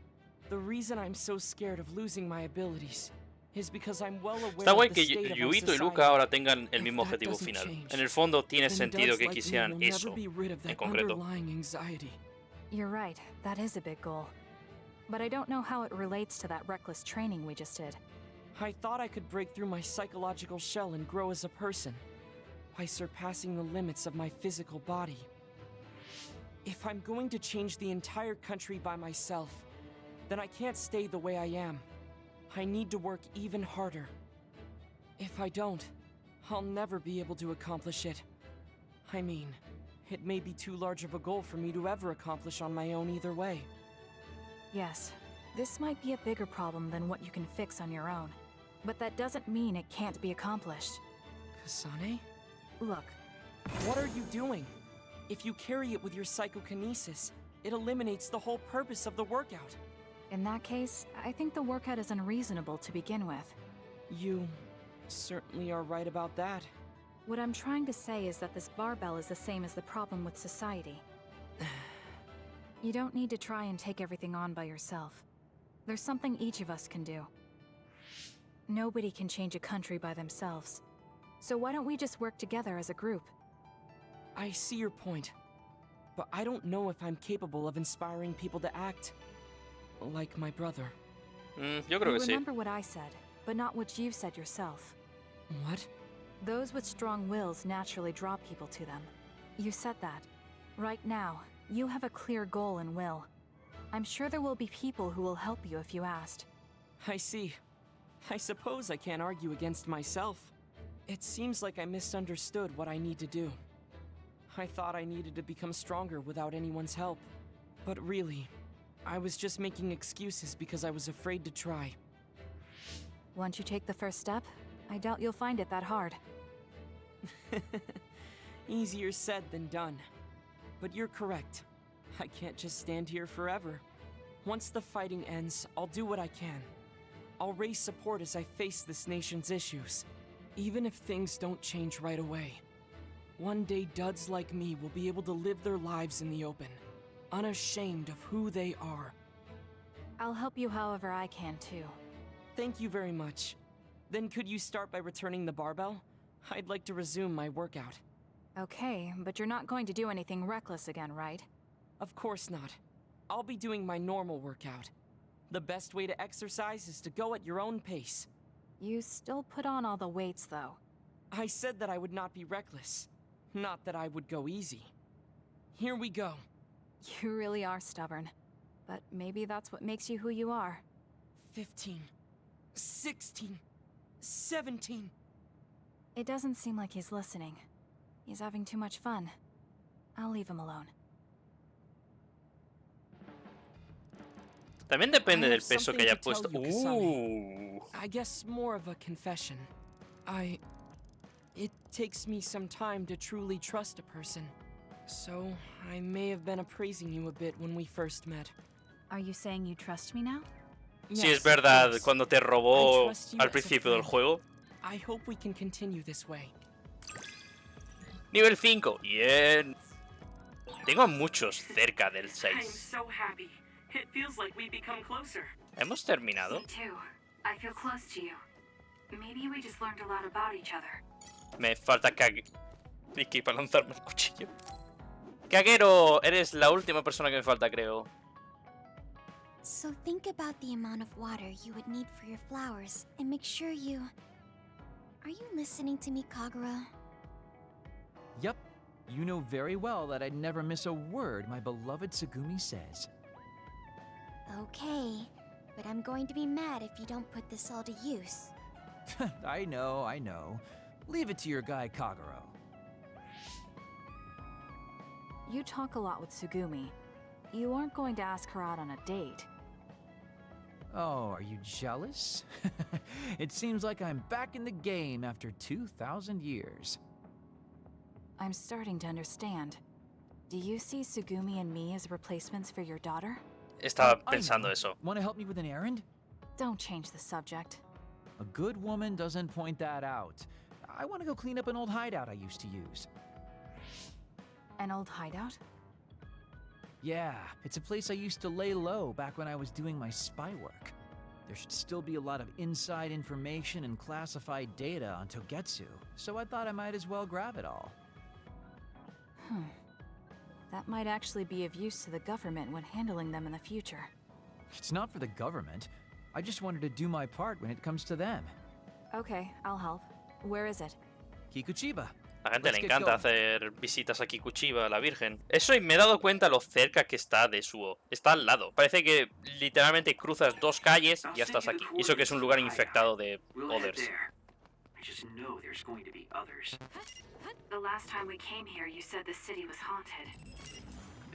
The reason I'm so scared of losing my abilities is because I'm well aware Está guay of que the state of our Yuito y Luca society. ahora tengan el If mismo that objetivo doesn't final. change, En el fondo tiene then sentido duds que like me quisieran will never eso be rid of en that concreto. underlying anxiety. You're right, that is a big goal. But I don't know how it relates to that reckless training we just did. I thought I could break through my psychological shell and grow as a person by surpassing the limits of my physical body. If I'm going to change the entire country by myself, then I can't stay the way I am. I need to work even harder. If I don't, I'll never be able to accomplish it. I mean, it may be too large of a goal for me to ever accomplish on my own either way. Yes, this might be a bigger problem than what you can fix on your own. But that doesn't mean it can't be accomplished. Kasane? Look, What are you doing? If you carry it with your psychokinesis, it eliminates the whole purpose of the workout. in that case, I think the workout is unreasonable to begin with. You certainly are right about that. What I'm trying to say is that this barbell is the same as the problem with society. You don't need to try and take everything on by yourself. There's something each of us can do. Nobody can change a country by themselves. So why don't we just work together as a group? I see your point, but I don't know if I'm capable of inspiring people to act like my brother. Yo creo You que sí. remember what I said, but not what you said yourself. What? Those with strong wills naturally draw people to them. You said that. Right now, you have a clear goal and will. I'm sure there will be people who will help you if you asked. I see. I suppose I can't argue against myself. It seems like I misunderstood what I need to do. I thought I needed to become stronger without anyone's help. But really, I was just making excuses because I was afraid to try. Once you take the first step, I doubt you'll find it that hard. Easier said than done. But you're correct. I can't just stand here forever. Once the fighting ends, I'll do what I can. I'll raise support as I face this nation's issues, even if things don't change right away. One day, duds like me will be able to live their lives in the open, unashamed of who they are. I'll help you however I can, too. Thank you very much. Then could you start by returning the barbell? I'd like to resume my workout. Okay, but you're not going to do anything reckless again, right? Of course not. I'll be doing my normal workout. The best way to exercise is to go at your own pace. You still put on all the weights, though. I said that I would not be reckless, not that I would go easy. Here we go. You really are stubborn. But maybe that's what makes you who you are. 15, 16, 17. It doesn't seem like he's listening. He's having too much fun. I'll leave him alone. También depende I del have peso que something haya to tell puesto. you, Kasane. I guess more of a confession. It takes me some time to truly trust a person. So, I may have been appraising you a bit when we first met. Are you saying you trust me now? Sí, es verdad, yes. cuando te I robó trust you al as a principio del friend. juego. I hope we can continue this way. Nivel 5. Bien. Tengo a muchos cerca del I'm 6. so happy. It feels like we've become closer. ¿Hemos terminado? Me too. I feel close to you. Maybe we just learned a lot about each other. Me falta Kage. Vicky para lanzarme el cuchillo. Kagero, eres la última persona que me falta, creo. So think about the amount of water you would need for your flowers, and make sure you... Are you listening to me, Kagura? Yep, you know very well that I'd never miss a word my beloved Tsugumi says. Okay, but I'm going to be mad if you don't put this all to use. I know. Leave it to your guy Kagero. You talk a lot with Tsugumi. You aren't going to ask her out on a date. Oh, are you jealous? It seems like I'm back in the game after 2,000 years. I'm starting to understand. Do you see Tsugumi and me as replacements for your daughter? Estaba pensando eso. Want to help me with an errand? Don't change the subject. A good woman doesn't point that out. I want to go clean up an old hideout I used to use. An old hideout? Yeah, it's a place I used to lay low back when I was doing my spy work. There should still be a lot of inside information and classified data on Togetsu, so I thought I might as well grab it all. That might actually be of use to the government when handling them in the future. It's not for the government. I just wanted to do my part when it comes to them. Okay, I'll help. Where is it? Kikuchiba. A la gente le encanta hacer visitas a Kikuchiba, la Virgen. Eso, y me he dado cuenta lo cerca que está de Suo. Está al lado. Parece que literalmente cruzas 2 calles y ya estás aquí. Y eso que es un lugar infectado de others. I just know there's going to be others. The last time we came here, you said the city was haunted.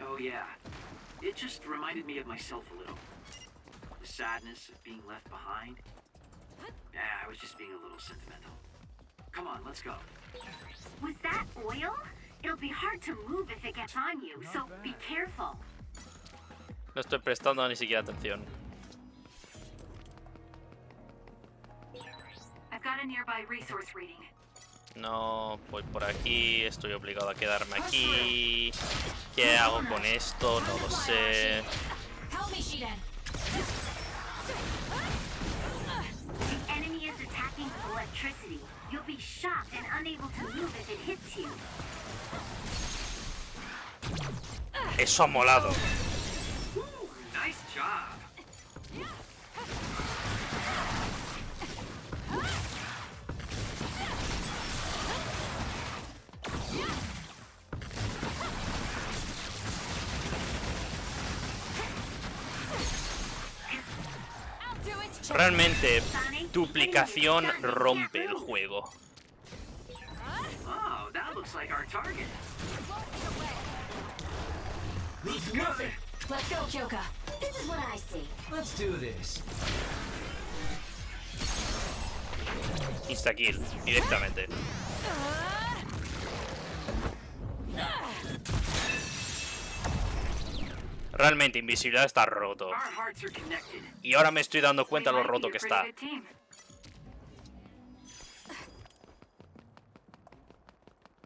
Oh yeah. It just reminded me of myself a little. The sadness of being left behind. Yeah, I was just being a little sentimental. Come on, let's go. Was that oil? It'll be hard to move if it gets on you, so be careful. No estoy prestando ni siquiera atención. I've got a nearby resource reading. No, voy por aquí, estoy obligado a quedarme aquí. ¿Qué hago con esto? No lo sé. The enemy is attacking with electricity. You'll be shocked and unable to move if it hits you. Eso ha molado. Nice job. Realmente, duplicación rompe el juego. Oh, that looks like our target. Leave nothing. Let's go, Kyoka. This is what I see. Let's do this. Insta-kill, directamente. Realmente, invisibilidad está roto. Our hearts are connected. Y ahora me estoy dando cuenta de lo roto que está.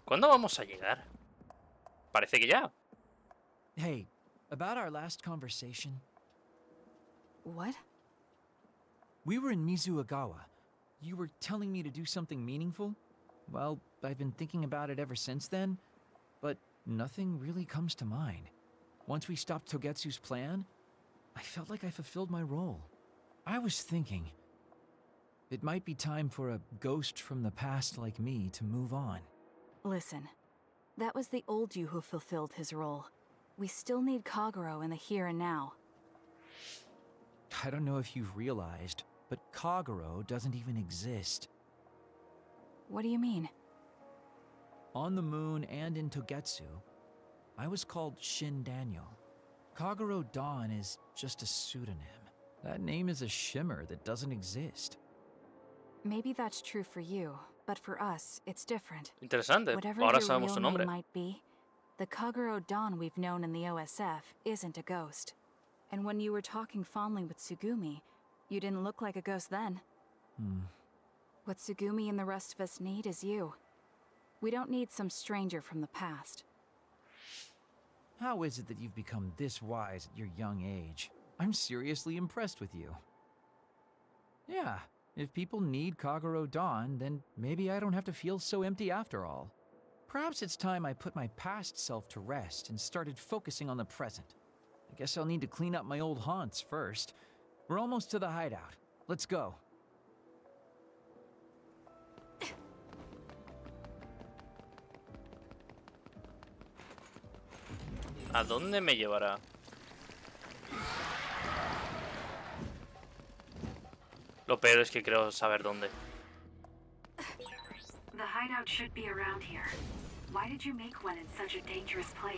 ¿Cuándo vamos a llegar? Parece que ya. Hey, about our last conversation. What? We were in Mizuagawa. You were telling me to do something meaningful? Well, I've been thinking about it ever since then, but nothing really comes to mind. Once we stopped Togetsu's plan, I felt like I fulfilled my role. I was thinking, it might be time for a ghost from the past like me to move on. Listen, that was the old you who fulfilled his role. We still need Kagero in the here and now. I don't know if you've realized, but Kagero doesn't even exist. What do you mean? On the moon and in Togetsu, I was called Shin Daniel. Kagero Dawn is just a pseudonym. That name is a shimmer that doesn't exist. Maybe that's true for you, but for us, it's different. Interesante. Whatever Ahora your sabemos su real nombre. name might be, the Kagero Dawn we've known in the OSF isn't a ghost. And when you were talking fondly with Tsugumi, you didn't look like a ghost then. What Tsugumi and the rest of us need is you. We don't need some stranger from the past. How is it that you've become this wise at your young age? I'm seriously impressed with you. Yeah, if people need Kagero Dawn, then maybe I don't have to feel so empty after all. Perhaps it's time I put my past self to rest and started focusing on the present. I guess I'll need to clean up my old haunts first. We're almost to the hideout. Let's go. ¿A dónde me llevará? Lo peor es que creo saber dónde. The hideout should be around here. Why did you make one in such a dangerous place?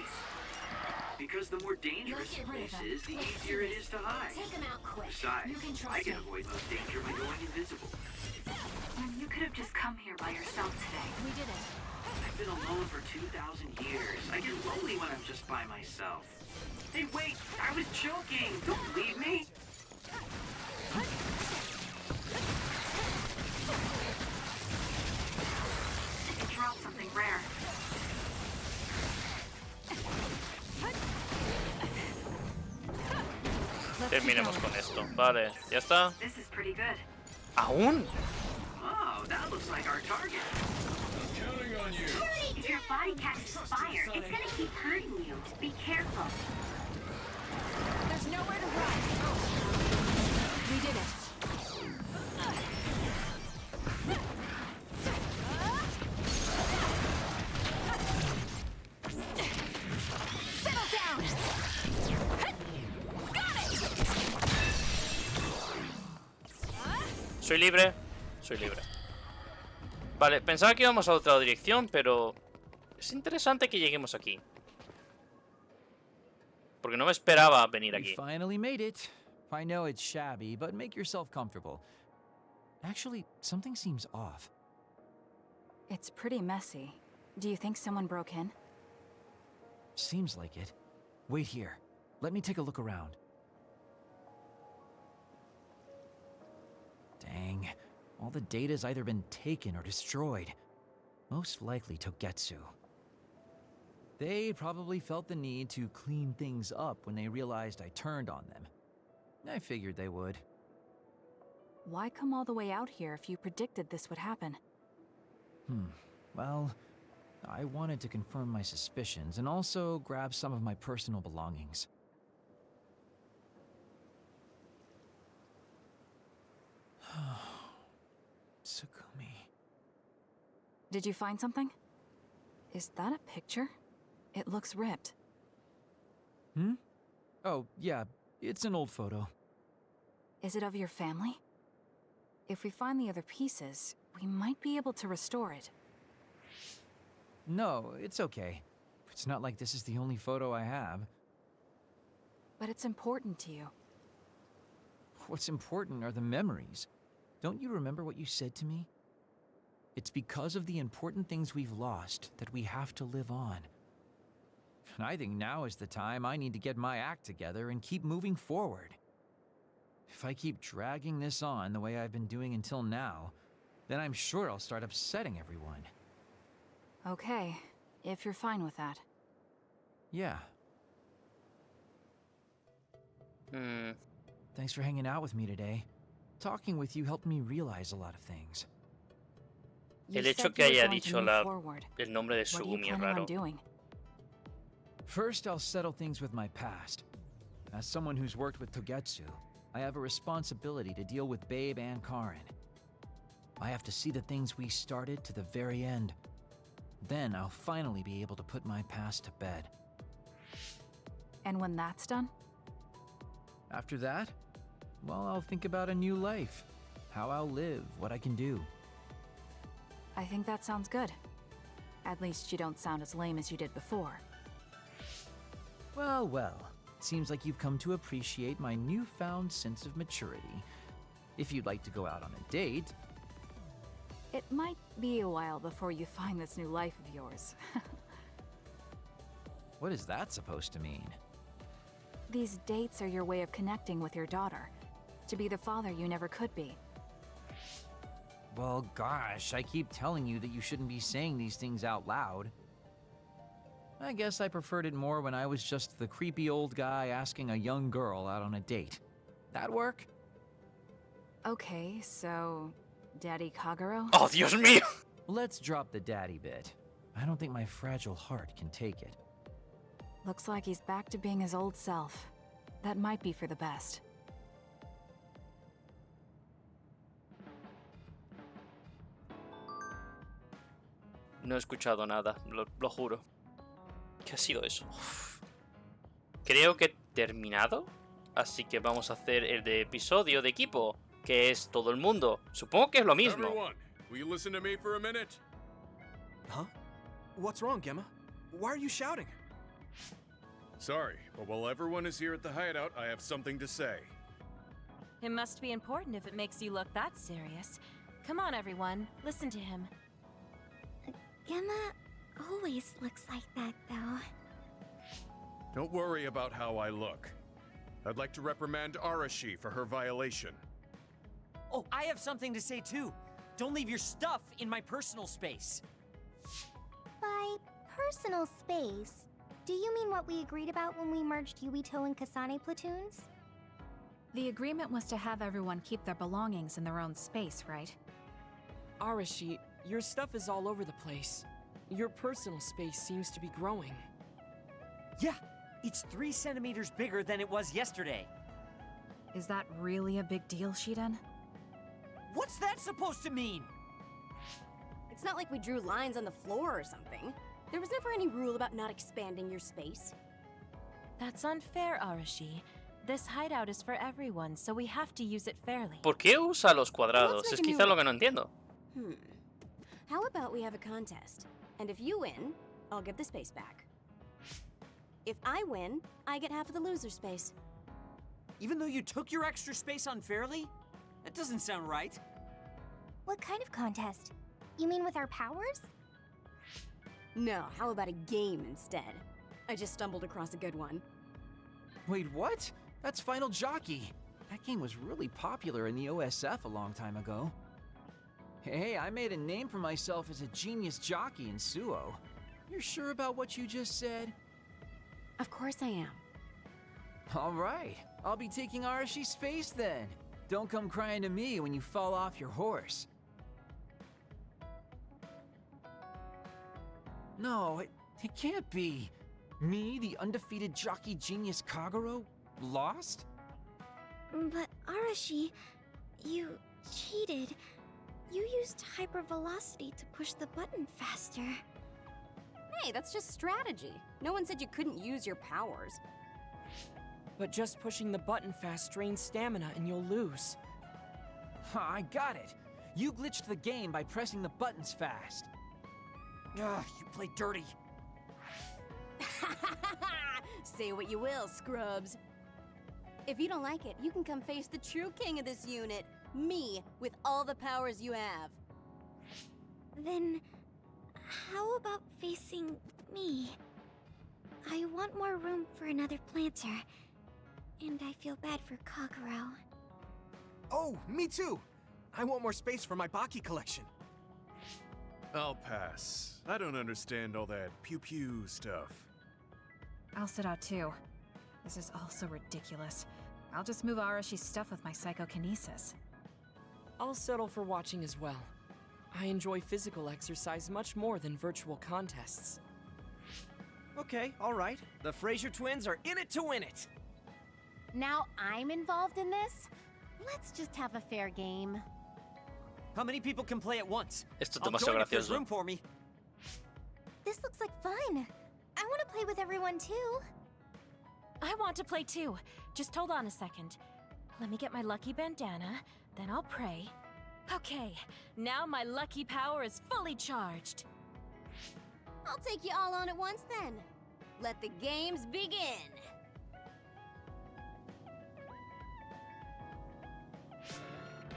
Because the more dangerous a place is, the easier it is to hide. Besides, I can avoid most danger by going invisible. You could have just come here by yourself today. We did it. I've been alone for 2,000 years. I get lonely when I'm just by myself. Hey, wait! I was joking! Don't leave me! You dropped something rare. Terminemos con esto. Vale, ¿ya está? This is pretty good. ¿Aún? Oh, that looks like our target. If your body catches fire, it's gonna keep hurting you. Be careful. There's nowhere to run. We did it. Settle down. ¿Soy libre? Soy libre. Vale, pensaba que íbamos a otra dirección, pero es interesante que lleguemos aquí. Porque no me esperaba venir We aquí. finally made it. I know it's shabby, but make yourself comfortable. Actually, something seems off. It's pretty messy. Do you think someone broke in? Seems like it. Wait here. Let me take a look around. Dang. All the data's either been taken or destroyed. Most likely Togetsu. They probably felt the need to clean things up when they realized I turned on them. I figured they would. Why come all the way out here if you predicted this would happen? Well, I wanted to confirm my suspicions and also grab some of my personal belongings. Tsukumi. Did you find something? Is that a picture? It looks ripped. Oh, yeah, it's an old photo. Is it of your family? If we find the other pieces, we might be able to restore it. No, it's okay. It's not like this is the only photo I have. But it's important to you. What's important are the memories. Don't you remember what you said to me? It's because of the important things we've lost that we have to live on. And I think now is the time I need to get my act together and keep moving forward. If I keep dragging this on the way I've been doing until now, then I'm sure I'll start upsetting everyone. Okay, if you're fine with that. Yeah. Thanks for hanging out with me today. Talking with you helped me realize a lot of things. You El hecho said que you were haya going to dicho move forward. el nombre de What are you Tsugumi es planning on raro. doing? First, I'll settle things with my past. As someone who's worked with Togetsu, I have a responsibility to deal with Babe and Karin. I have to see the things we started to the very end. Then I'll finally be able to put my past to bed. And when that's done? After that, well, I'll think about a new life. How I'll live, what I can do. I think that sounds good. At least you don't sound as lame as you did before. Well, well. It seems like you've come to appreciate my newfound sense of maturity. If you'd like to go out on a date... It might be a while before you find this new life of yours. What is that supposed to mean? These dates are your way of connecting with your daughter. To be the father you never could be. Well, gosh, I keep telling you that you shouldn't be saying these things out loud. I guess I preferred it more when I was just the creepy old guy asking a young girl out on a date. That work? Okay, so... Daddy Kagero? ¡Oh, Dios mío! Let's drop the daddy bit. I don't think my fragile heart can take it. Looks like he's back to being his old self. That might be for the best. No he escuchado nada, lo juro. ¿Qué ha sido eso? Uf. creo que he terminado. Así que vamos a hacer el de episodio de equipo, que es todo el mundo. Supongo que es lo mismo. Everyone, will you listen to me for a minute? Huh? What's wrong, Gemma? Why are you shouting? Sorry, but while everyone is here at the hideout, I have something to say. It must be important if it makes you look that serious. Come on, everyone. Listen to him. Gemma always looks like that, though. Don't worry about how I look. I'd like to reprimand Arashi for her violation. Oh, I have something to say too. Don't leave your stuff in my personal space. By personal space, do you mean what we agreed about when we merged Yuito and Kasane platoons? The agreement was to have everyone keep their belongings in their own space, right? Arashi, your stuff is all over the place. Your personal space seems to be growing. Yeah, it's 3 centimeters bigger than it was yesterday. Is that really a big deal, Shiden? What's that supposed to mean? It's not like we drew lines on the floor or something. There was never any rule about not expanding your space. That's unfair, Arashi. This hideout is for everyone, so we have to use it fairly. ¿Por qué usa los cuadrados? Es quizá lo que no entiendo. How about we have a contest? And if you win, I'll give the space back. If I win, I get half of the loser space. Even though you took your extra space unfairly? That doesn't sound right. What kind of contest? You mean with our powers? No, how about a game instead? I just stumbled across a good one. Wait, what? That's Final Jockey. That game was really popular in the OSF a long time ago. Hey, I made a name for myself as a genius jockey in Suo. You're sure about what you just said? Of course I am. All right, I'll be taking Arashi's space then. Don't come crying to me when you fall off your horse. No, it can't be. Me, the undefeated jockey genius Kagero, lost? But Arashi, you cheated. You used hypervelocity to push the button faster. Hey, that's just strategy. No one said you couldn't use your powers. But just pushing the button fast drains stamina and you'll lose. I got it. You glitched the game by pressing the buttons fast. Ugh, you play dirty. Say what you will, scrubs. If you don't like it, you can come face the true king of this unit. Me, with all the powers you have. Then, how about facing me? I want more room for another planter. And I feel bad for Kagero. Oh, me too! I want more space for my Baki collection. I'll pass. I don't understand all that pew-pew stuff. I'll sit out too. This is all so ridiculous. I'll just move Arashi's stuff with my psychokinesis. I'll settle for watching as well. I enjoy physical exercise much more than virtual contests. Okay, all right. The Fraser twins are in it to win it. Now I'm involved in this? Let's just have a fair game. How many people can play at once? Esto es I'll demasiado join if there's gracioso. room for me. This looks like fun. I want to play with everyone too. I want to play too. Just hold on a second. Let me get my lucky bandana, then I'll pray. Okay, now my lucky power is fully charged. I'll take you all on at once then. Let the games begin.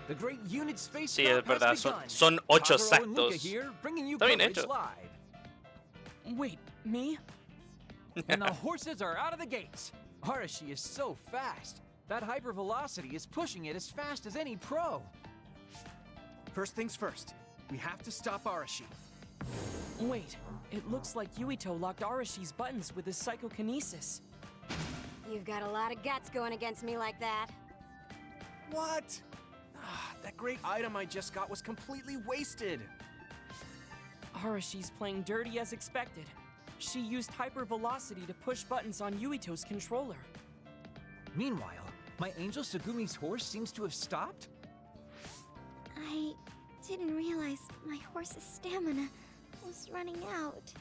The great unit space Sí, es verdad, son 8 exactos. Está bien hecho. Wait, me? And the horses are out of the gates. Arashi is so fast. That hypervelocity is pushing it as fast as any pro. First things first, we have to stop Arashi. Wait, it looks like Yuito locked Arashi's buttons with his psychokinesis. You've got a lot of guts going against me like that. What? That great item I just got was completely wasted. Arashi's playing dirty as expected. She used hypervelocity to push buttons on Yuito's controller. Meanwhile, my angel Sugumi's horse seems to have stopped? I didn't realize my horse's stamina was running out.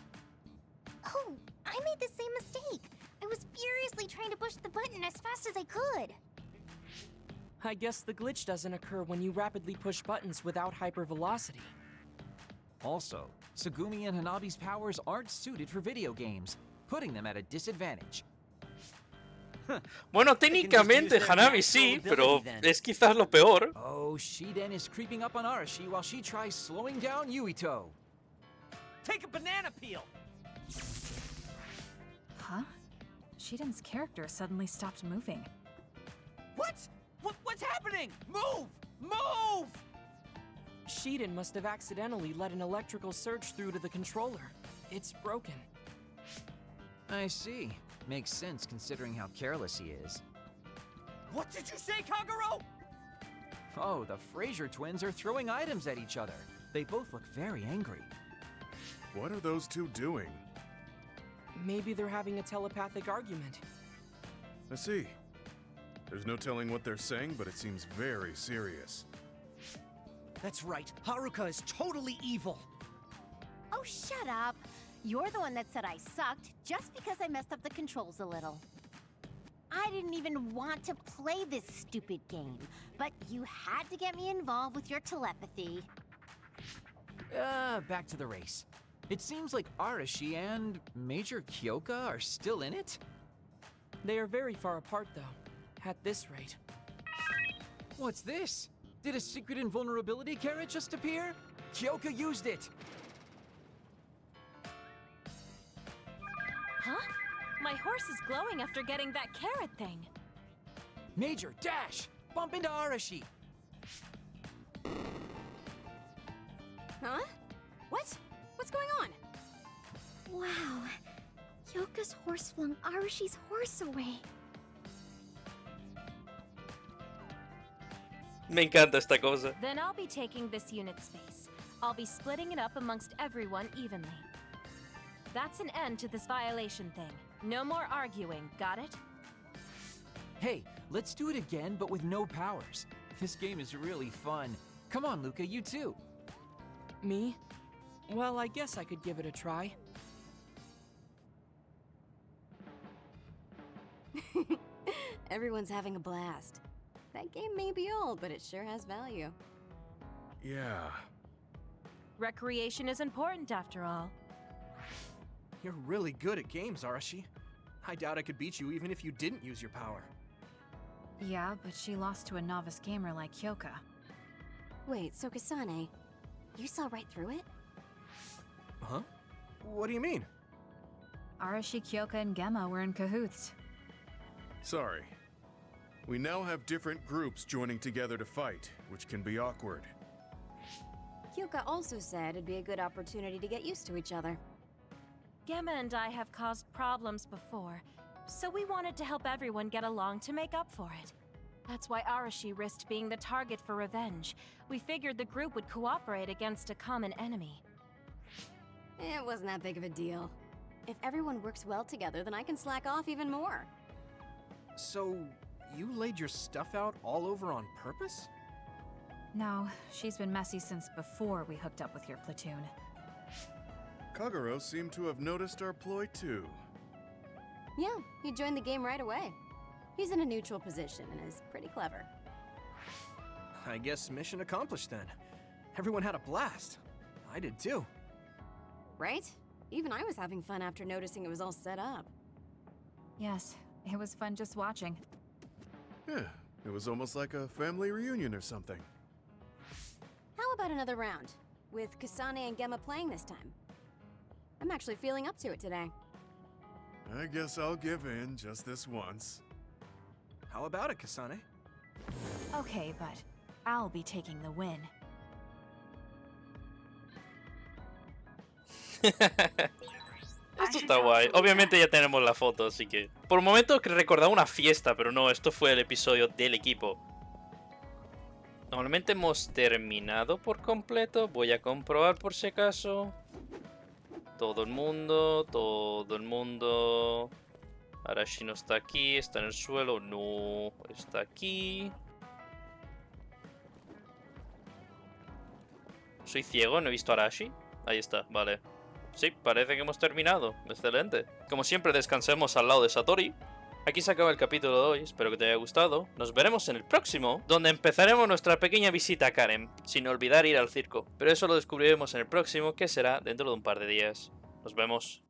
Oh, I made the same mistake. I was furiously trying to push the button as fast as I could. I guess the glitch doesn't occur when you rapidly push buttons without hypervelocity. Also, Tsugumi and Hanabi's powers aren't suited for video games, putting them at a disadvantage. Bueno, técnicamente Hanabi sí, pero es quizás lo peor. Oh, Shiden is creeping up on Arashi while she tries slowing down Yuito. Take a banana peel! Huh? Shiden's character suddenly stopped moving. What? What's happening? Move! Move! Shiden must have accidentally let an electrical surge through to the controller. It's broken. I see. Makes sense considering how careless he is. What did you say, Kagero? Oh, the Fraser twins are throwing items at each other. They both look very angry. What are those two doing? Maybe they're having a telepathic argument. I see. There's no telling what they're saying, but it seems very serious. That's right. Haruka is totally evil. Oh, shut up. You're the one that said I sucked just because I messed up the controls a little. I didn't even want to play this stupid game, but you had to get me involved with your telepathy. Back to the race. It seems like Arashi and Major Kyoka are still in it? They are very far apart, though, at this rate. What's this? Did a secret invulnerability carrot just appear? Kyoka used it! Huh? My horse is glowing after getting that carrot thing. Major, dash! Bump into Arashi! Huh? What? What's going on? Wow. Kyoka's horse flung Arashi's horse away. Me encanta esta cosa. Then I'll be taking this unit space. I'll be splitting it up amongst everyone evenly. That's an end to this violation thing. No more arguing, got it? Hey, let's do it again, but with no powers. This game is really fun. Come on, Luca, you too. Me? Well, I guess I could give it a try. Everyone's having a blast. That game may be old, but it sure has value. Yeah. Recreation is important after all. You're really good at games, Arashi. I doubt I could beat you even if you didn't use your power. Yeah, but she lost to a novice gamer like Kyoka. Wait, so Kasane, you saw right through it? Huh? What do you mean? Arashi, Kyoka, and Gemma were in cahoots. Sorry. We now have different groups joining together to fight, which can be awkward. Kyoka also said it'd be a good opportunity to get used to each other. Gemma and I have caused problems before, so we wanted to help everyone get along to make up for it. That's why Arashi risked being the target for revenge. We figured the group would cooperate against a common enemy. It wasn't that big of a deal. If everyone works well together, then I can slack off even more. So, you laid your stuff out all over on purpose? No, she's been messy since before we hooked up with your platoon. Kagero seemed to have noticed our ploy too. Yeah, he joined the game right away. He's in a neutral position and is pretty clever. I guess mission accomplished then. Everyone had a blast. I did too. Right? Even I was having fun after noticing it was all set up. Yes, it was fun just watching. Yeah, it was almost like a family reunion or something. How about another round? With Kasane and Gemma playing this time. I'm actually feeling up to it today. I guess I'll give in just this once. How about it, Kasane? Okay, but I'll be taking the win. Esto está guay. Obviamente ya tenemos la foto, así que... Por un momento recordaba una fiesta, pero no, esto fue el episodio del equipo. Normalmente hemos terminado por completo. Voy a comprobar por si acaso. Todo el mundo, todo el mundo. Arashi no está aquí, está en el suelo. No, está aquí. ¿Soy ciego? ¿No he visto a Arashi? Ahí está, vale. Sí, parece que hemos terminado. Excelente. Como siempre, descansemos al lado de Satori. Aquí se acaba el capítulo de hoy, espero que te haya gustado. Nos veremos en el próximo, donde empezaremos nuestra pequeña visita a Karen, sin olvidar ir al circo. Pero eso lo descubriremos en el próximo, que será dentro de un par de días. Nos vemos.